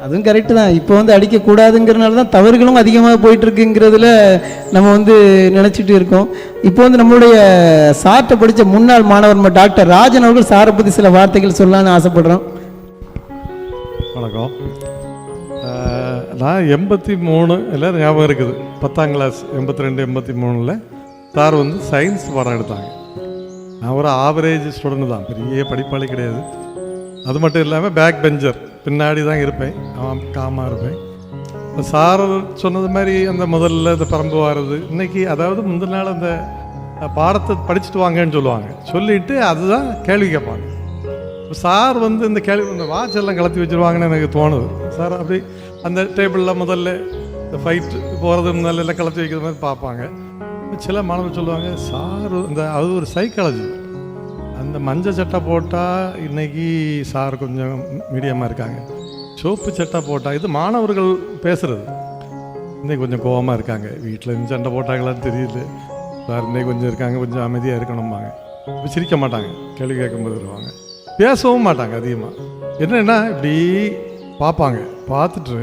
Speaker 4: அதுவும் கரெக்டு தான். இப்போ வந்து அடிக்கக்கூடாதுங்கிறனால தான் தவறுகளும் அதிகமாக போயிட்டுருக்குங்கிறதுல நம்ம வந்து நினச்சிட்டு இருக்கோம். இப்போ வந்து நம்மளுடைய சார்ட்டை படித்த முன்னாள் மாணவர் டாக்டர் ராஜன் அவர்கள் சாரை பற்றி சில வார்த்தைகள் சொல்லலான்னு ஆசைப்படுறோம்.
Speaker 6: வணக்கம். நான் 83 எல்லோரும் ஞாபகம் இருக்குது, 10ஆம் கிளாஸ் 82 83 சார் வந்து சயின்ஸ் பாடம் எடுத்தாங்க. நான் ஒரு ஆவரேஜ் ஸ்டூடெண்ட் தான், பெரிய படிப்பாளி கிடையாது. அது மட்டும் இல்லாமல் பேக் பெஞ்சர், பின்னாடி தான் இருப்பேன், காமாக இருப்பேன். சார் சொன்னது மாதிரி அந்த முதல்ல இந்த பரம்பு வாரது இன்னைக்கு, அதாவது முந்தின நாள் அந்த பாடத்தை படிச்சுட்டு வாங்கன்னு சொல்லுவாங்க, சொல்லிவிட்டு அதுதான் கேள்வி கேட்பாங்க. சார் வந்து இந்த கேள்வி இந்த வாட்ச் எல்லாம் கலத்தி வச்சுருவாங்கன்னு எனக்கு தோணுது. சார் அப்படி அந்த டேபிளில் முதல்ல இந்த ஃபைட்டு போகிறது முன்னால எல்லாம் கலத்தி வைக்கிற மாதிரி பார்ப்பாங்க. சில மாணவர்கள் சொல்லுவாங்க, சார் இந்த அது ஒரு சைக்காலஜி, அந்த மஞ்சள் சட்டை போட்டால் இன்றைக்கி சார் கொஞ்சம் மீடியமாக இருக்காங்க, சோப்பு சட்டை போட்டால் இது மாணவர்கள் பேசுகிறது, இன்னைக்கு கொஞ்சம் கோபமாக இருக்காங்க, வீட்டில் இருந்து சண்டை போட்டாங்களான்னு தெரியல, சார் இன்னைக்கு கொஞ்சம் இருக்காங்க, கொஞ்சம் அமைதியாக இருக்கணும்பாங்க. இப்போ சிரிக்க மாட்டாங்க, கேள்வி கேட்கும்போது வருவாங்க, பேசவும் மாட்டாங்க அதிகமாக. என்னென்னா இப்படி பார்ப்பாங்க, பார்த்துட்டு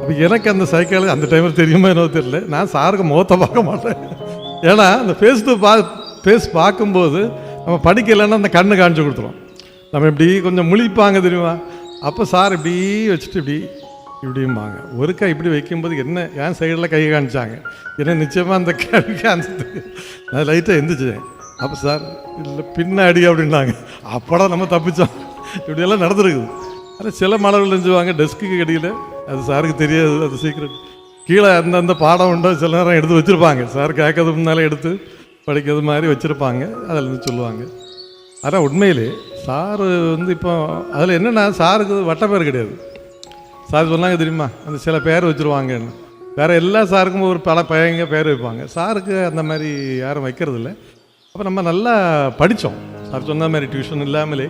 Speaker 6: அப்போ எனக்கு அந்த சைக்காலஜி அந்த டைமில் தெரியுமா என்னவோ தெரியல, நான் சாருக்கு முகத்தை பார்க்க மாட்டேன். ஏன்னா அந்த ஃபேஸ் பார்க்கும்போது நம்ம படிக்கலைன்னா அந்த கண்ணு காமிச்சு கொடுத்துரும், நம்ம இப்படி கொஞ்சம் முழிப்பாங்க தெரியுமா. அப்போ சார் இப்படி வச்சுட்டு இப்படிம்பாங்க. ஒரு கை இப்படி வைக்கும்போது என்ன என் சைடில் கை காமிச்சாங்க, ஏன்னா நிச்சயமாக அந்த கேள்விக்கு ஆன்சர் நான் லைட்டாக எந்திரிச்சேன். அப்போ சார் இல்லை பின்னாடி அப்படின்னாங்க. அப்போதான் நம்ம தப்பிச்சோம். இப்படியெல்லாம் நடந்துருக்குது. ஆனால் சில மாணவர்கள் செஞ்சுவாங்க டெஸ்க்கு அடியில், அது சாருக்கு தெரியாது, அது சீக்கிரம் கீழே அந்தந்த பாடம் உண்டோ சில நேரம் எடுத்து வச்சுருப்பாங்க, சார் கேட்கறது முன்னாலே எடுத்து படிக்கிறது மாதிரி வச்சுருப்பாங்க, அதில் இருந்து சொல்லுவாங்க. ஆனால் உண்மையிலே சார் வந்து இப்போ அதில் என்னென்னா சாருக்கு வட்ட பேர் கிடையாது. சார் சொன்னாங்க தெரியுமா, அந்த சில பேர் வச்சுருவாங்கன்னு, வேறு எல்லா சாருக்கும் ஒரு பல பையங்க பேர் வைப்பாங்க, சாருக்கு அந்த மாதிரி யாரும் வைக்கிறதில்ல. அப்போ நம்ம நல்லா படித்தோம், சார் சொன்ன மாதிரி டியூஷன் இல்லாமலே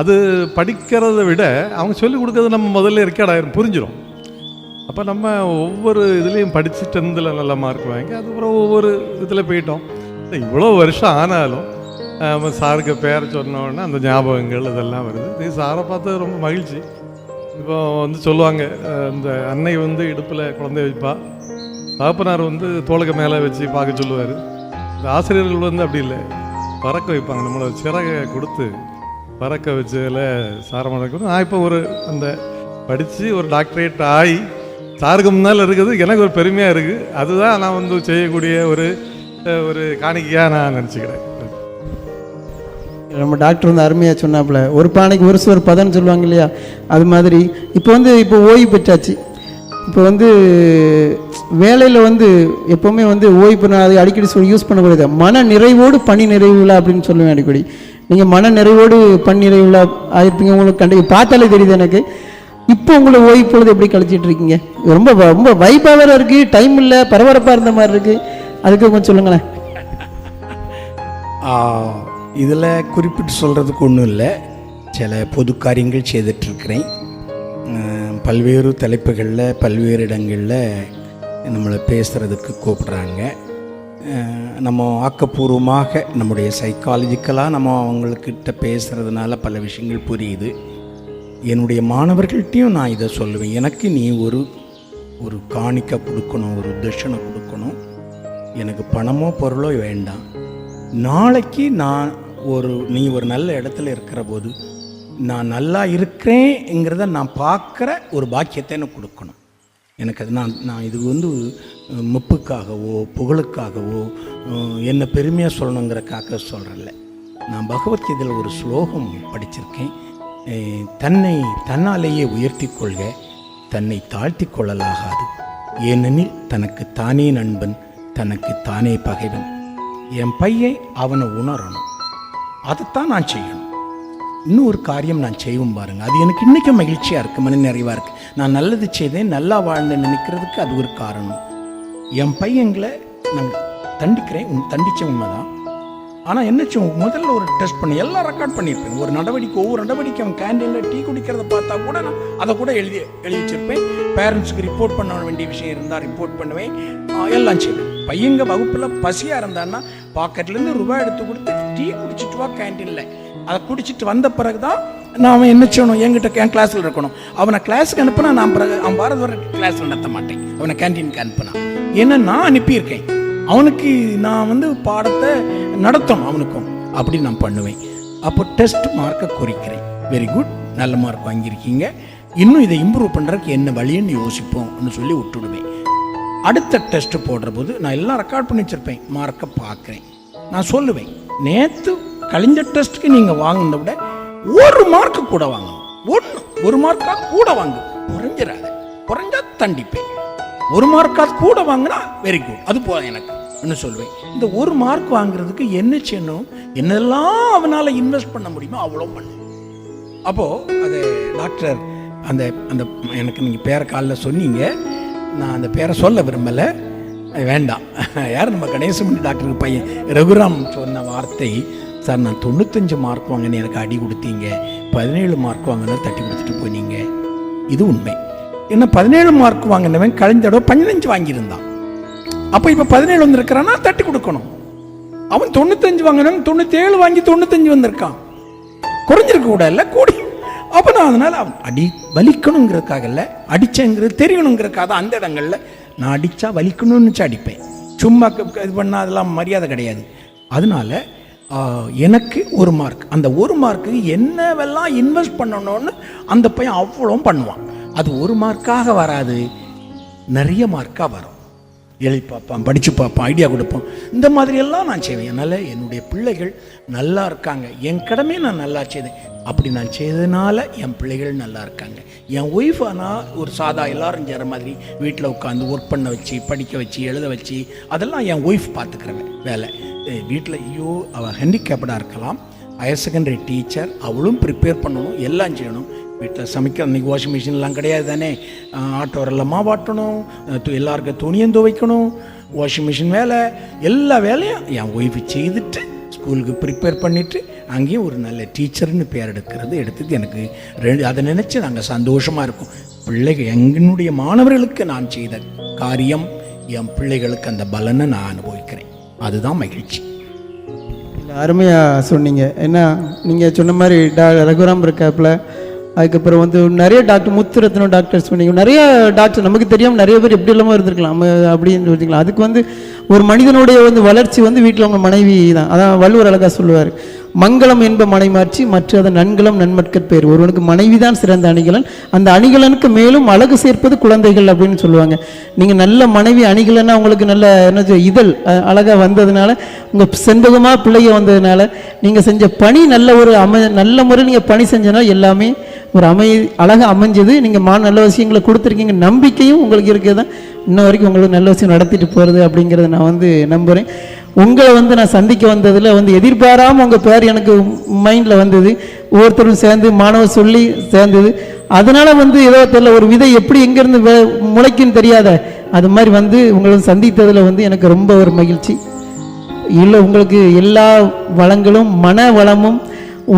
Speaker 6: அது படிக்கிறத விட அவங்க சொல்லிக் கொடுக்கறது நம்ம முதல்ல ரெக்கார்ட் ஆயிரும், புரிஞ்சிடும். அப்போ நம்ம ஒவ்வொரு இதுலேயும் படித்து 10ல் நல்ல மார்க் வாங்கி அதுக்கப்புறம் ஒவ்வொரு இதில் போயிட்டோம். இவ்வளோ வருஷம் ஆனாலும் சாருக்கு பேர் சொன்னோன்னா அந்த ஞாபகங்கள் இதெல்லாம் வருது. இது சாரை பார்த்து ரொம்ப மகிழ்ச்சி. இப்போ வந்து சொல்லுவாங்க, இந்த அன்னை வந்து இடுப்பில் குழந்தை வைப்பா, தகப்பனார் வந்து தோளுக்கு மேலே வச்சு பார்க்க சொல்லுவார். இந்த ஆசிரியர்கள் வந்து அப்படி இல்லை, பறக்க வைப்பாங்க, நம்மளை சிறகை கொடுத்து பறக்க வச்சதில் சாரமாக. நான் இப்போ ஒரு அந்த படித்து ஒரு டாக்டரேட் ஆகி சாருக்கு முன்னால் இருக்குது, எனக்கு ஒரு பெருமையாக இருக்குது. அதுதான் நான் வந்து செய்யக்கூடிய ஒரு காணிக்கையாக நான் நினச்சிக்கிறேன்.
Speaker 4: நம்ம டாக்டர் வந்து அருமையாக சொன்னாப்புல, ஒரு பானைக்கு ஒரு சுவர் பதன்னு சொல்லுவாங்க இல்லையா, அது மாதிரி இப்போ ஓய்வு பெற்றாச்சு. இப்போ வந்து வேலையில் வந்து எப்போவுமே வந்து ஓய்வு நான் அதை அடிக்கடி யூஸ் பண்ணக்கூடாது, மன நிறைவோடு பணி நிறைவுல அப்படின்னு சொல்லுவேன் அடிக்கடி. நீங்கள் மன நிறைவோடு பணி நிறைவுல ஆயிருப்பீங்க, உங்களுக்கு பார்த்தாலே தெரியுது எனக்கு. இப்போ உங்களை ஓய்வு பொழுது எப்படி கழிச்சிட்டு இருக்கீங்க? ரொம்ப ரொம்ப வைப்பாக வேறு இருக்குது, டைம் இல்லை, பரபரப்பாக இருந்த மாதிரி இருக்குது, அதுக்கு கொஞ்சம் சொல்லுங்களேன்.
Speaker 5: இதில் குறிப்பிட்டு சொல்கிறதுக்கு ஒன்றும் இல்லை, சில பொது காரியங்கள் செய்துட்ருக்கிறேன். பல்வேறு தலைப்புகளில் பல்வேறு இடங்களில் நம்மளை பேசுகிறதுக்கு கூப்பிட்றாங்க. நம்ம ஆக்கப்பூர்வமாக நம்முடைய சைக்காலஜிக்கலாக நம்ம அவங்கக்கிட்ட பேசுகிறதுனால பல விஷயங்கள் புரியுது. என்னுடைய மாணவர்கள்ட்டையும் நான் இதை சொல்லுவேன், எனக்கு நீ ஒரு காணிக்கை கொடுக்கணும், ஒரு தட்சணை கொடுக்கணும், எனக்கு பணமோ பொருளோ வேண்டாம். நாளைக்கு நீ ஒரு நல்ல இடத்துல இருக்கிற போது நான் நல்லா இருக்கிறேங்கிறத நான் பார்க்குற ஒரு பாக்கியத்தை எனக்கு கொடுக்கணும். எனக்கு அது நான் இது வந்து முப்புக்காகவோ புகழுக்காகவோ என்னை பெருமையாக சொல்லணுங்கிறக்காக சொல்கிறேன்ல. நான் பகவத்கீதையில் ஒரு ஸ்லோகம் படிச்சிருக்கேன், தன்னாலேயே உயர்த்தி கொள்க, தன்னை தாழ்த்தி கொள்ளலாகாது, ஏனெனில் தனக்கு தானே நண்பன், தனக்கு தானே பகைவன். என் பையன் அவனை உணரணும், அதைத்தான் நான் செய்யணும். இன்னும் ஒரு காரியம் நான் செய்வோம் பாருங்க, அது எனக்கு இன்றைக்கும் மகிழ்ச்சியாக இருக்குது, மன நிறைவாக இருக்குது. நான் நல்லது செய்தேன், நல்லா வாழ்ந்தேன் நினைக்கிறதுக்கு அது ஒரு காரணம். என் பையங்களை நான் தண்டிக்கிறேன், தண்டித்த உண்மைதான். ஆனால் என்னச்சு முதல்ல ஒரு டெஸ்ட் பண்ணி எல்லாம் ரெக்கார்ட் பண்ணியிருப்பேன். ஒவ்வொரு நடவடிக்கை அவன் கேண்டீனில் டீ குடிக்கிறத பார்த்தா கூட நான் அதை கூட எழுதி வச்சிருப்பேன். பேரண்ட்ஸுக்கு ரிப்போர்ட் பண்ண வேண்டிய விஷயம் இருந்தால் ரிப்போர்ட் பண்ணுவேன். எல்லாம் செய்வேன். பையங்க வகுப்பில் பசியாக இருந்தான்னா பாக்கெட்லேருந்து ரூபாய் எடுத்து கொடுத்து டீ குடிச்சிட்டு வா கேண்டீனில். அதை குடிச்சிட்டு வந்த பிறகு தான் நான் அவன் என்ன செய்யணும், என் கிளாஸில் இருக்கணும். அவனை கிளாஸுக்கு அனுப்புனா நான் பிறகு அவன் பாரத வர கிளாஸில் நடத்த மாட்டேன். அவனை கேண்டீனுக்கு அனுப்புனா ஏன்னா நான் அனுப்பியிருக்கேன். அவனுக்கு நான் பாடத்தை நடத்தணும் அவனுக்கும், அப்படி நான் பண்ணுவேன். அப்போ டெஸ்ட் மார்க்கை குறிக்கிறேன். வெரி குட், நல்ல மார்க் வாங்கியிருக்கீங்க, இன்னும் இதை இம்ப்ரூவ் பண்ணுறதுக்கு என்ன வழின்னு யோசிப்போம்னு சொல்லி விட்டுடுவேன். அடுத்த டெஸ்ட்டு போடுற போது நான் எல்லாம் ரெக்கார்ட் பண்ணி வச்சுருப்பேன். மார்க்கை பார்க்குறேன். நான் சொல்லுவேன், நேற்று கழிஞ்ச டெஸ்ட்டுக்கு நீங்கள் வாங்கினதை விட 1 மார்க்கு கூட வாங்கணும். 1 மார்க்காக கூட வாங்கு, குறைஞ்சிடாத. குறைஞ்சா தண்டிப்பேன். 1 மார்க்காக கூட வாங்கினா வெரி குட், அது போதும் எனக்கு என்ன சொல்லுவேன். இந்த 1 மார்க் வாங்குறதுக்கு என்ன செய்யணும், என்னெல்லாம் அவனால் இன்வெஸ்ட் பண்ண முடியுமோ அவ்வளோ பண்ணு. அப்போது அது டாக்டர் அந்த அந்த எனக்கு நீங்கள் பேரை காலில் சொன்னீங்க, நான் அந்த பேரை சொல்ல விரும்பலை, வேண்டாம். யார் நம்ம கணேசமணி டாக்டருக்கு பையன் ரகுராம் சொன்ன வார்த்தை, சார் நான் 95 மார்க் வாங்கினேன், எனக்கு அடி கொடுத்தீங்க, 17 மார்க் வாங்கினா தட்டி கொடுத்துட்டு போனீங்க. இது உண்மை. ஏன்னா 17 மார்க் வாங்கினவன் கழிஞ்ச தடவை 15 வாங்கியிருந்தான். அப்போ இப்போ 17 வந்திருக்கிறான்னா தட்டி கொடுக்கணும். அவன் 95 வாங்கினவன் 97 வாங்கி 95 வந்திருக்கான். குறைஞ்சிருக்க கூட இல்லை, கூடி. அப்போ நான் அதனால் அவன் அடி வலிக்கணுங்கிறதுக்காக இல்லை, அடிச்சேங்கிறது தெரியணுங்கிறதுக்காக அந்த இடங்களில் நான் அடித்தா வலிக்கணும்னு அடிப்பேன். சும்மா இது பண்ணால் அதெல்லாம் மரியாதை கிடையாது. அதனால எனக்கு 1 மார்க், அந்த 1 மார்க்கு என்னவெல்லாம் இன்வெஸ்ட் பண்ணணும்னு அந்த பையன் அவ்வளோ பண்ணுவான். அது 1 மார்க்காக வராது, நிறைய மார்க்காக வரும். எழுதி பார்ப்பான், படித்து பார்ப்பான், ஐடியா கொடுப்போம். இந்த மாதிரியெல்லாம் நான் செய்வேன். அதனால் என்னுடைய பிள்ளைகள் நல்லா இருக்காங்க. என் கடமையை நான் நல்லா செய்தேன். அப்படி நான் செய்ததுனால என் பிள்ளைகள் நல்லா இருக்காங்க. என் ஒய்ஃப் ஆனால் ஒரு சாதா எல்லாரும் செய்கிற மாதிரி வீட்டில் உட்காந்து ஒர்க் பண்ண வச்சு, படிக்க வச்சு, எழுத வச்சு, அதெல்லாம் என் ஒய்ஃப் பார்த்துக்கிறவன் வேலை. வீட்டில் அவள் ஹேண்டிகேப்டாக இருக்கலாம், ஹையர் செகண்டரி டீச்சர், அவளும் ப்ரிப்பேர் பண்ணணும், எல்லாம் செய்யணும். வீட்டில் சமைக்கிற அன்றைக்கி வாஷிங் மிஷின்லாம் கிடையாது தானே, ஆட்டோரெல்லாம் மாவாட்டணும், எல்லாருக்கும் துணியும் துவைக்கணும், வாஷிங் மிஷின் வேலை, எல்லா வேலையும் என் ஒய்ஃபு செய்துட்டு ஸ்கூலுக்கு ப்ரிப்பேர் பண்ணிவிட்டு அங்கேயும் ஒரு நல்ல டீச்சர்னு பேர் எடுத்தது எனக்கு அதை நினச்சி நாங்கள் சந்தோஷமாக இருக்கோம். பிள்ளைகள் எங்களுடைய மாணவர்களுக்கு நான் செய்த காரியம், என் பிள்ளைகளுக்கு அந்த பலனை நான் அனுபவிக்கிறேன். அதுதான் மகிழ்ச்சி.
Speaker 4: அருமையாக சொன்னீங்க. ஏன்னா நீங்கள் சொன்ன மாதிரி ரகுராம் இருக்காப்புல, அதுக்கப்புறம் நிறைய டாக்டர், முத்துரத்னம் டாக்டர் சொன்னீங்க. நிறைய டாக்டர் நமக்கு தெரியாமல் நிறைய பேர் எப்படி இல்லாமல் இருந்திருக்கலாம் அப்படின்னு வச்சுக்கலாம். அதுக்கு ஒரு மனிதனுடைய வளர்ச்சி வீட்டில் அவங்க மனைவி தான். அதான் வள்ளுவர் அழகாக சொல்லுவார், மங்களம் என்ப மனைமாட்சி மற்ற அதன் நன்கலம் நன்மட்கற் பேர். ஒருவனுக்கு மனைவி தான் சிறந்த அணிகலன், அந்த அணிகலனுக்கு மேலும் அழகு சேர்ப்பது குழந்தைகள் அப்படின்னு சொல்லுவாங்க. நீங்கள் நல்ல மனைவி அணிகலன்னா உங்களுக்கு நல்ல என்ன இதழ் அழகாக வந்ததுனால, உங்கள் செண்பகமாக பிள்ளைங்க வந்ததுனால, நீங்கள் செஞ்ச பணி நல்ல முறையில் நீங்கள் பணி செஞ்சனால எல்லாமே ஒரு அழகாக அமைஞ்சது. நீங்கள் நல்ல விஷயங்களை கொடுத்துருக்கீங்க, நம்பிக்கையும் உங்களுக்கு இருக்குது தான் இன்ன வரைக்கும் உங்களுக்கு நல்ல விஷயம் நடத்திட்டு போகிறது அப்படிங்கிறத நான் நம்புகிறேன். உங்களை நான் சந்திக்க வந்ததில் எதிர்பாராமல் உங்கள் பேர் எனக்கு மைண்டில் வந்தது. ஒவ்வொருத்தரும் சேர்ந்து மாணவர் சொல்லி சேர்ந்தது. அதனால் ஏதோ தெரியல, ஒரு விதை எப்படி எங்கேருந்து முளைக்குன்னு தெரியாத அது மாதிரி உங்களை சந்தித்ததில் எனக்கு ரொம்ப ஒரு மகிழ்ச்சி. இல்லை, உங்களுக்கு எல்லா வளங்களும் மன வளமும்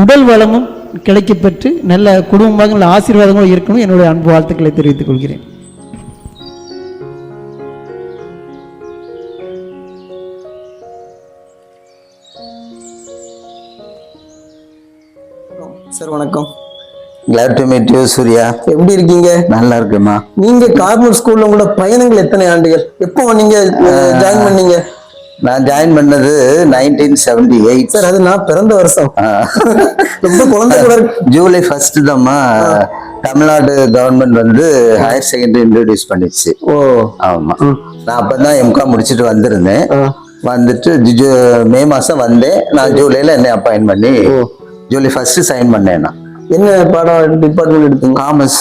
Speaker 4: உடல் வளமும் கிடைக்கப்பெற்று நல்ல குடும்பமாக நல்ல ஆசீர்வாதங்களும் இருக்கணும். என்னுடைய அன்பு வாழ்த்துக்களை தெரிவித்துக் கொள்கிறேன்.
Speaker 3: சார் வணக்கம்.
Speaker 7: Glad to meet you, Surya.
Speaker 3: எப்படி இருக்கீங்க?
Speaker 7: நல்லா இருக்குமா.
Speaker 3: நீங்க கார்மல் ஸ்கூல்ல உங்களோட பயணங்கள் எத்தனை ஆண்டுகள்? எப்போ நீங்க ஜாயின் பண்ணீங்க?
Speaker 7: நான் ஜாயின் பண்ணது 1978.
Speaker 3: சார் அது நான் பிறந்த வருஷம். ரொம்ப குழந்தை கூட
Speaker 7: ஜூலை 1 தான்மா Tamil Nadu government higher secondary introduce பண்ணிச்சு.
Speaker 3: ஓ
Speaker 7: ஆமா, நான் அப்பதான் எம்காம் முடிச்சுட்டு வந்திருந்தேன். வந்துட்டு மே மாசம் வந்தேன். நான் ஜூலைல என்னை அப்பாயின் பண்ணி ஜூலை 1 சைன் பண்ணேன். நான்
Speaker 3: என்ன பாடம் டிபார்ட்மெண்ட் எடுத்தீங்க?
Speaker 7: காமர்ஸ்.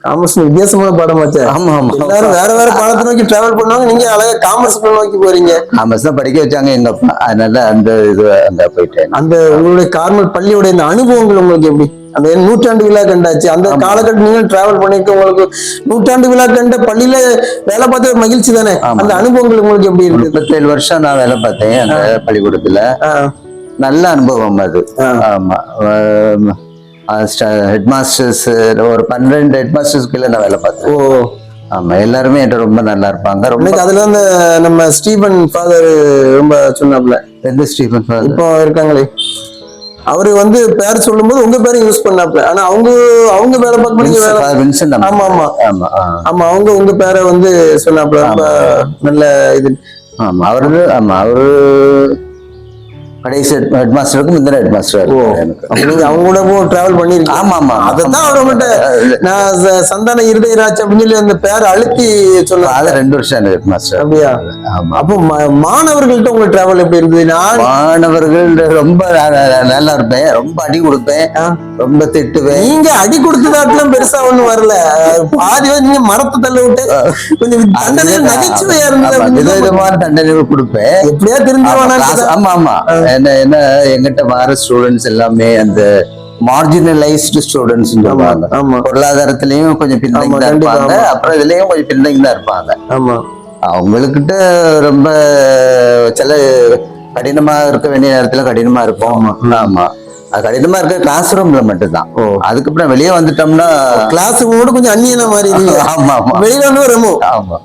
Speaker 3: காமர்ஸ் வித்தியாசமான பாடமாச்சே.
Speaker 7: ஆமா ஆமா,
Speaker 3: எல்லாரும் வேற வேற பாடத்தை நோக்கி டிராவல் பண்ணுவாங்க, நீங்க அழகா காமர்ஸ் நோக்கி போறீங்க.
Speaker 7: காமர்ஸ் தான் படிக்க வச்சாங்க எங்க அப்பா, அதனால அந்த இது அங்க போயிட்டேன்.
Speaker 3: அந்த உங்களுடைய கார்மல் பள்ளியோட இந்த அனுபவங்கள் உங்களுக்கு எப்படி? அந்த நூற்றாண்டு விழா கண்டாச்சு, அந்த காலகட்டம் நீங்க டிராவல் பண்ணிட்டு உங்களுக்கு நூற்றாண்டு விழா கண்ட பள்ளியில வேலை பார்த்த மகிழ்ச்சி தானே? அந்த அனுபவங்கள் உங்களுக்கு எப்படி இருக்கு?
Speaker 7: 37 வருஷம் நான் வேலை பார்த்தேன் அந்த பள்ளிக்கூடத்துல. நல்ல அனுபவம் அது. ஆமா, ஹெட் மாஸ்டர்ஸ் ஒரு 12 ஹெட் மாஸ்டர்ஸ் கீழே நான் வேலை பார்த்தேன். ஆமா, எல்லாருமே என்கிட்ட ரொம்ப நல்லா இருப்பாங்க. ரொம்ப
Speaker 3: அதுல வந்து நம்ம ஸ்டீபன் ஃபாதர் ரொம்ப சொன்னாப்ல.
Speaker 7: எந்த ஸ்டீபன் ஃபாதர்?
Speaker 3: இப்போ இருக்காங்களே, அவரு வந்து பேர் சொல்லும் போது உங்க பேரும் யூஸ் பண்ணாப்ல. ஆனா அவங்க வேலை பார்க்க
Speaker 7: வின்சென்ட்.
Speaker 3: ஆமா ஆமா
Speaker 7: ஆமா
Speaker 3: ஆமா, அவங்க உங்க பேரை வந்து சொன்னாப்ல. ரொம்ப நல்ல இது.
Speaker 7: ஆமா, அவரு கடைசி ஹெட் மாஸ்டருக்கும் இந்த ஹெட் மாஸ்டர்.
Speaker 3: நீங்க அவங்க கூட டிராவல் பண்ணிருக்கீங்க?
Speaker 7: ஆமா ஆமா,
Speaker 3: அதான் அவர்கிட்ட நான் சந்தான இருதயராஜ் அப்படின்னு சொல்லி அந்த பேரை அழுத்தி சொல்ல.
Speaker 7: அது 2 வருஷம் ஹெட் மாஸ்டர்.
Speaker 3: அப்படியா?
Speaker 7: ஆமா.
Speaker 3: அப்போ மாணவர்கள்ட்ட உங்க டிராவல் எப்படி இருந்தது?
Speaker 7: மாணவர்கள் ரொம்ப நல்லா இருப்பேன், ரொம்ப அடி கொடுப்பேன், ரொம்ப திட்டுவேன்.
Speaker 3: நீங்க அடி கொடுத்ததாட்டெல்லாம் பெருசா ஒண்ணும் வரல. பாதிவா நீங்க மரத்தை தள்ள விட்டு கொஞ்சம் தண்டனை நகைச்சுவையா இருந்தது.
Speaker 7: விதவிதமான தண்டனைகள் கொடுப்பேன்.
Speaker 3: எப்படியா தெரிஞ்சுவானா?
Speaker 7: ஆமா ஆமா, என்ன எங்கிட்ட வர ஸ்டூடெண்ட்ஸ் எல்லாமே அந்த மார்ஜினலைஸ்டு ஸ்டூடெண்ட்ஸ் சொல்லுவாங்க. பொருளாதாரத்திலயும் கொஞ்சம் பின்தங்கி தான் இருப்பாங்க, அப்புறம் இதுலயும் கொஞ்சம் பின்தங்கி தான் இருப்பாங்க.
Speaker 3: ஆமா,
Speaker 7: அவங்ககிட்ட ரொம்ப சில கடினமா இருக்க வேண்டிய நேரத்துல கடினமா இருக்கும். ஆமா, அது கடினமா இருக்க கிளாஸ் ரூம்ல மட்டும்தான். அதுக்கப்புறம் வெளியே வந்துட்டோம்னா
Speaker 3: கிளாஸ் ரூமோட கொஞ்சம் அந்நியன மாதிரி.
Speaker 7: ஆமா ஆமா,
Speaker 3: வெளியில வந்து ரொம்ப
Speaker 7: ஆமா,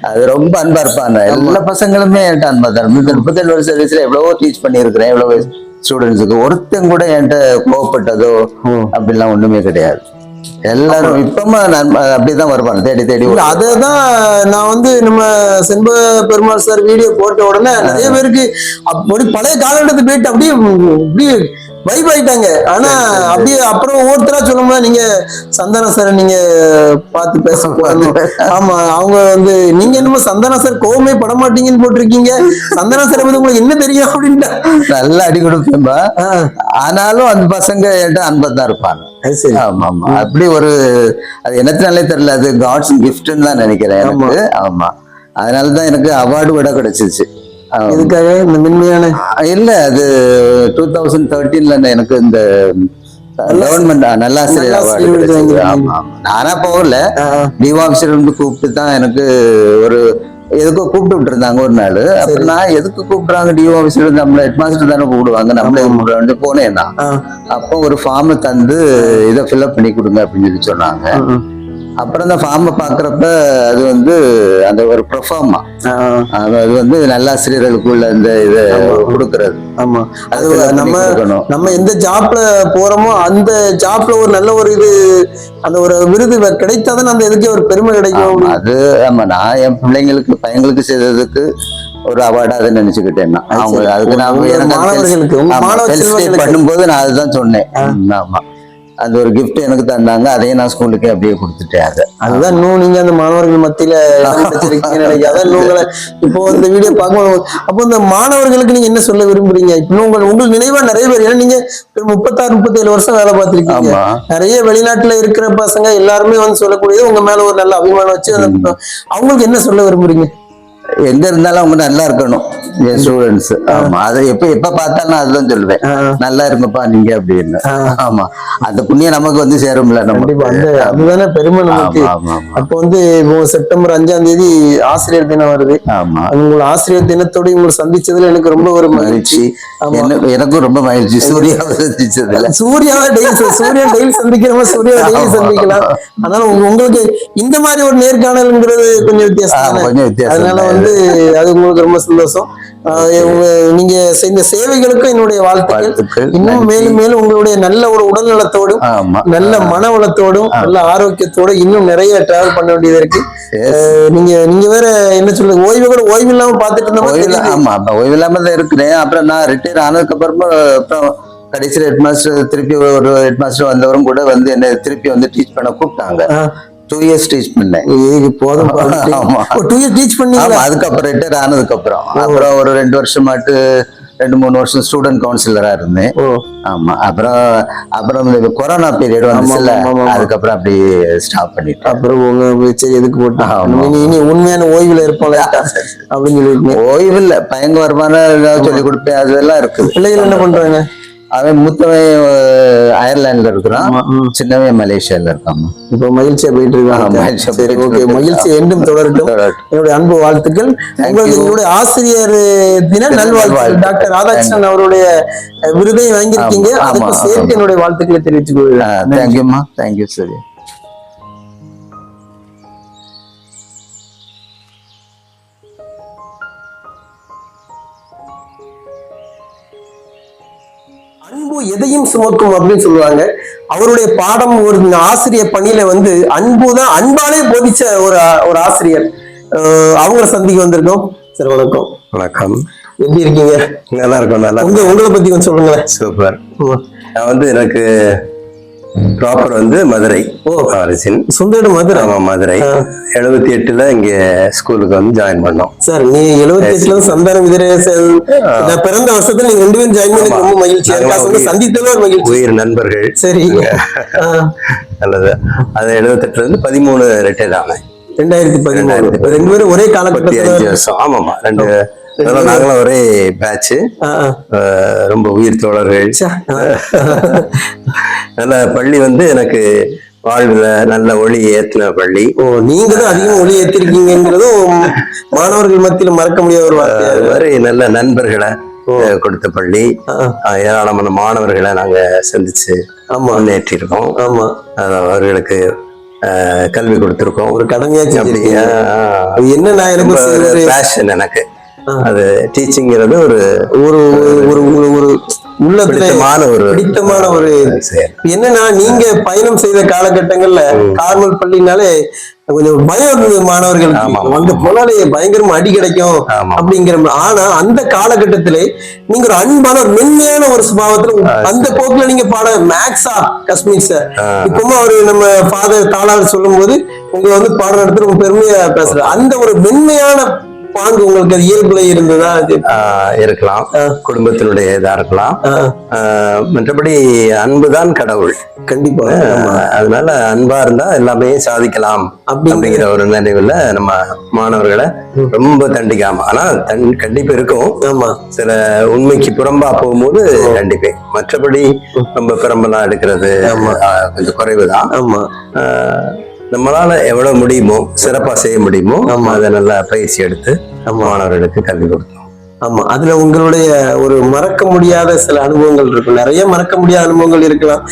Speaker 7: அது ரொம்ப அன்பா இருப்பாங்க. எல்லா பசங்களுமே என்கிட்ட அன்பா தான். 37 வருஷ சர்வீஸ்ல எவ்வளவோ டீச் பண்ணியிருக்கிறேன், எவ்வளவோ ஸ்டூடெண்ட்ஸுக்கு. ஒருத்தங்க கூட என்கிட்ட கோவப்பட்டதோ அப்படிலாம் ஒண்ணுமே கிடையாது. எல்லாரும் இப்பமா அப்படிதான் வருவாங்க, தேடி தேடி.
Speaker 3: அததான் நான் வந்து நம்ம செண்பக பெருமாள் சார் வீடியோ போட்ட உடனே நிறைய பேருக்கு அப்படி பழைய காலகட்டத்துக்கு போயிட்டு அப்படியே வைப் ஆயிட்டாங்க. ஆனா அப்படியே அப்புறம் ஒவ்வொருத்தரா சொல்லும்போது நீங்க சந்தான சார் நீங்க பார்த்து பேச போறோம். ஆமா, அவங்க வந்து நீங்க என்னமோ சந்தான சார் கோவமே பட மாட்டீங்கன்னு போட்டிருக்கீங்க. சந்தான சார் வந்து உங்களுக்கு என்ன தெரியும் அப்படின்ட்டு
Speaker 7: நல்லா அடி கொடுப்பேன்பா. ஆனாலும் அந்த பசங்க என்கிட்ட அன்பா இருப்பாங்க. ஆமா ஆமா, அப்படி ஒரு அது என்னத்தினாலே தெரியல, அது காட்ஸ் கிஃப்ட்னு தான் நினைக்கிறேன் எனக்கு. ஆமா, அதனாலதான் எனக்கு அவார்டு விட கிடைச்சிச்சு.
Speaker 3: இதுக்காக இந்த மென்மையான
Speaker 7: இல்ல, அது 2013ல எனக்கு இந்த கவர்மெண்ட் நல்லாசிரியர் அவார்டு கிடைச்சது. ஆமா, நானா போகல, டிவோ ஆஃபீஸர் வந்து கூப்பிட்டு தான் எனக்கு ஒரு எதுக்கோ கூப்பிட்டு விட்டு இருந்தாங்க ஒரு நாள். அப்புறம் நான் எதுக்கு கூப்பிடுறாங்க டிஓ ஆஃபீஸர், நம்மள ஹெட் மாஸ்டர் தானே கூப்பிடுவாங்க, நம்மளே கூப்பிடுவாங்க போனேன்னா. அப்போ ஒரு ஃபார்ம் தந்து இதை ஃபில்அப் பண்ணி கொடுங்க அப்படின்னு சொல்லி சொன்னாங்க. அப்புறம் அந்த ஃபார்மை பாக்குறப்ப அது வந்து அந்த ஒரு ப்ரொஃபார்மா, அது வந்து நல்லாசிரியர்களுக்குள்ள இந்த இதை கொடுக்கறது.
Speaker 3: ஆமா, அது நம்ம எந்த ஜாப்ல போறோமோ அந்த ஜாப்ல ஒரு நல்ல ஒரு இது, அந்த ஒரு விருது கிடைத்தாதான் அந்த இதுக்கே ஒரு பெருமை கிடைக்கும்.
Speaker 7: அது ஆமா, நான் என் பையங்களுக்கு செய்ததுக்கு ஒரு அவார்டா அதை நினைச்சுக்கிட்டேன். அவங்க அதுக்கு நான் மாணவர்களுக்கு பண்ணும்போது நான் அதுதான் சொன்னேன். ஆமா, அந்த ஒரு கிஃப்ட் எனக்கு தந்தாங்க, அதையும் நான் ஸ்கூலுக்கு அப்படியே கொடுத்துட்டேன்.
Speaker 3: அதுதான் இன்னும் நீங்க அந்த மாணவர்கள் மத்தியில அதான் இப்போ இந்த வீடியோ பார்க்கும்போது அப்போ இந்த மாணவர்களுக்கு நீங்க என்ன சொல்ல விரும்புறீங்க? இன்னும் உங்களுக்கு நினைவா நிறைய பேர், ஏன்னா நீங்க 36-37 வருஷம் வேலை பார்த்திருக்கீங்க. நிறைய வெளிநாட்டுல இருக்கிற பசங்க எல்லாருமே வந்து சொல்லக்கூடியது உங்க மேல ஒரு நல்ல அபிமானம் வச்சு அவங்களுக்கு என்ன சொல்ல விரும்புறீங்க?
Speaker 7: எங்க இருந்தாலும் அவங்க நல்லா இருக்கணும் என் ஸ்டூடெண்ட்ஸ். ஆமா, அதை எப்ப பார்த்தாலும் நான் அதுதான் சொல்லுவேன், நல்லா இருங்கப்பா நீங்க அப்படின்னு. ஆமா, அந்த புண்ணியம் நமக்கு வந்து சேரும்ல.
Speaker 3: அதுதானே பெருமை நமக்கு. அப்போ வந்து செப்டம்பர் 5ஆம் தேதி ஆசிரியர் தினம் வருது.
Speaker 7: ஆமா,
Speaker 3: உங்களை ஆசிரியர் தினத்தோடு உங்களை சந்திச்சதுல எனக்கு ரொம்ப ஒரு மகிழ்ச்சி.
Speaker 7: எனக்கும் ரொம்ப மகிழ்ச்சி சூர்யாவை சந்திச்சதுல.
Speaker 3: சூர்யா டெய்லி சந்திக்கிறோமா, சூர்யா டெய்லி சந்திக்கலாம். அதனால உங்களுக்கு இந்த மாதிரி ஒரு நேர்காணல்ங்கிறது கொஞ்சம் வித்தியாசம். அதனால வந்து அது உங்களுக்கு ரொம்ப சந்தோஷம். நீங்க செய்த சேவைகளுக்கும் என்னுடைய வாழ்த்துக்கள். இன்னும் மேலும் மேலும் உங்களுடைய நல்ல ஒரு உடல் நலத்தோடும் நல்ல மன வளத்தோடும் நல்ல ஆரோக்கியத்தோடும் இன்னும் நிறைய டிராவல் பண்ண வேண்டியது இருக்கு. நீங்க வேற என்ன சொல்லுங்க, ஓய்வு இல்லாம பாத்துட்டு இருந்த.
Speaker 7: ஆமா, ஓய்வு இல்லாம தான் இருக்கிறேன். அப்புறம் நான் ரிட்டையர் ஆனதுக்கு அப்புறமா அப்புறம் கடைசியில் ஹெட் மாஸ்டர் திருப்பி ஒரு ஹெட் மாஸ்டர் வந்தவரும் கூட வந்து என்ன திருப்பி வந்து டீச் பண்ண கூப்பிட்டாங்க. 2 years டீச் பண்ணேன்.
Speaker 3: போதும், 2 years டீச் பண்ணீங்க.
Speaker 7: அதுக்கப்புறம் ரிட்டையர் ஆனதுக்கு அப்புறம் ஒரு 2 வருஷமாட்டு 2-3 வருஷம் ஸ்டூடெண்ட் கவுன்சிலரா இருந்தேன். ஆமா, அப்புறம் இந்த கொரோனா பீரியட் வந்துச்சுல, அதுக்கப்புறம் அப்படி ஸ்டாப் பண்ணிட்டேன்.
Speaker 3: அப்புறம் சரி எதுக்கு போட்டேன், இனி உண்மையான ஓய்வுல இருப்போம் அப்படின்னு சொல்லி.
Speaker 7: ஓய்வு இல்ல, பயங்க வருமானம் ஏதாவது சொல்லி கொடுப்பேன், அதெல்லாம் இருக்கு.
Speaker 3: பிள்ளைகள் என்ன பண்றாங்க?
Speaker 7: அவன் மூத்தவன் அயர்லாந்துல இருக்கிறான், சின்னவன் மலேசியால இருக்கான்.
Speaker 3: இப்போ மகிழ்ச்சியா போயிட்டு இருக்காங்க. சரி, ஓகே, மகிழ்ச்சி என்றும் தொடரட்டும். என்னுடைய அன்பு வாழ்த்துக்கள். உங்களுக்கு என்னுடைய ஆசிரியர் தின நல்வாழ்த்துக்கள். டாக்டர் ராதாகிருஷ்ணன் அவருடைய விருதை வாங்கியிருக்கீங்க, அதுக்கு சேர்த்து என்னுடைய வாழ்த்துக்களை தெரிவித்துக் கொள்கிறேன்.
Speaker 7: தேங்க்யூம்மா, தேங்க்யூ சரி.
Speaker 3: அன்பு எதையும் சுமக்கும் அப்படின்னு சொல்லுவாங்க. அவருடைய பாடம் ஒரு ஆசிரியர் பணியில வந்து அன்புதான், அன்பாலே போதிச்ச ஒரு ஆசிரியர். அவங்கள சந்திக்க வந்திருக்கோம். சார் வணக்கம்.
Speaker 8: வணக்கம்.
Speaker 3: எப்படி இருக்கீங்க?
Speaker 8: நல்லா இருக்கும். நல்லா
Speaker 3: உங்களை பத்தி கொஞ்சம் சொல்லுங்களேன்.
Speaker 8: சூப்பர். நான் வந்து எனக்கு ப்ராப்பர் வந்து மதுரை ஆரிஜின்.
Speaker 3: சொந்த இடம் மதுரை?
Speaker 8: ஆமா, மதுரை. 78ல இங்க ஸ்கூலுக்கு வந்து ஜாயின் பண்ணோம்.
Speaker 3: சார், நீ 78ல சந்தானம் விதிரேசன் பிறந்த வருஷத்துல நீங்க 2 பேரும் ஜாயின் பண்ணி ரொம்ப மகிழ்ச்சியா இருக்கா? சந்தித்ததும் ஒரு மகிழ்ச்சி.
Speaker 8: உயிர் நண்பர்கள்.
Speaker 3: சரி,
Speaker 8: நல்லது. அது 78ல இருந்து 13 ரிட்டையர்ட் ஆனேன்.
Speaker 3: 2013. 2 பேரும் ஒரே காலகட்டத்தில்.
Speaker 8: 35 வருஷம். ஆமாமா, நாங்களும் ஒரே பேட்ச். ரொம்ப உயிர் தோழர்கள். நல்ல பள்ளி வந்து எனக்கு வாழ்வுல நல்ல ஒளி ஏத்தின பள்ளி.
Speaker 3: நீங்க தான் அதிகம் ஒளி ஏத்திருக்கீங்கிறதும் மாணவர்கள் மத்தியில மறக்க முடியாத ஒரு வார்த்தை.
Speaker 8: அது மாதிரி நல்ல நண்பர்களை கொடுத்த பள்ளி. ஏராளமான மாணவர்களை நாங்க சந்திச்சு முன்னேற்றி இருக்கோம்.
Speaker 3: ஆமா,
Speaker 8: அவர்களுக்கு கல்வி கொடுத்திருக்கோம்.
Speaker 3: ஒரு கடமையாச்சு. என்ன எனக்கு
Speaker 8: பேஷன், எனக்கு அது டீச்சிங்கிறது ஒரு ஒரு
Speaker 3: ஒரு பிடித்தமான ஒரு என்னன்னா, நீங்க பயணம் செய்த காலகட்டங்கள்ல கார்மல் பள்ளினாலே கொஞ்சம் பயம் இருந்தது மாணவர்களுக்கு. வந்து போனாலே பயங்கரமா அடி கிடைக்கும் அப்படிங்கிற. ஆனா அந்த காலகட்டத்திலே நீங்க ஒரு அன்பான ஒரு மென்மையான ஒரு சுபாவத்துல அந்த போக்குல நீங்க மேக்ஸா காஷ்மீர் சார் இப்பவும் அவரு நம்ம ஃபாதர் தாளார் சொல்லும் போது உங்களை வந்து பாடம் நடத்தி ரொம்ப பெருமையா பேசுற அந்த ஒரு மென்மையான பாங்கு உங்களுக்கு அது இயல்புல இருந்ததா?
Speaker 8: இருக்கலாம், குடும்பத்தினுடைய இதா இருக்கலாம். மற்றபடி அன்புதான் கடவுள்.
Speaker 3: கண்டிப்பா.
Speaker 8: அதனால அன்பா இருந்தா எல்லாமே சாதிக்கலாம் அப்படிங்கிற ஒரு நினைவுல நம்ம மாணவர்களை ரொம்ப தண்டிக்காம, ஆனா கண்டிப்பா இருக்கும்.
Speaker 3: ஆமா,
Speaker 8: சில உண்மைக்கு புறம்பா போகும்போது கண்டிப்பேன். மற்றபடி ரொம்ப புறம்பெல்லாம் எடுக்கிறது கொஞ்சம் குறைவுதான்.
Speaker 3: ஆமா,
Speaker 8: நம்மளால எவ்வளவு முடியுமோ சிறப்பா செய்ய முடியுமோ அதை நல்லா பயிற்சி எடுத்து மாணவர்களுக்கு கல்வி கொடுத்தோம்.
Speaker 3: ஆமா, அதுல உங்களுடைய ஒரு மறக்க முடியாத சில அனுபவங்கள் இருக்கும். நிறைய மறக்க முடியாத அனுபவங்கள் இருக்கலாம்,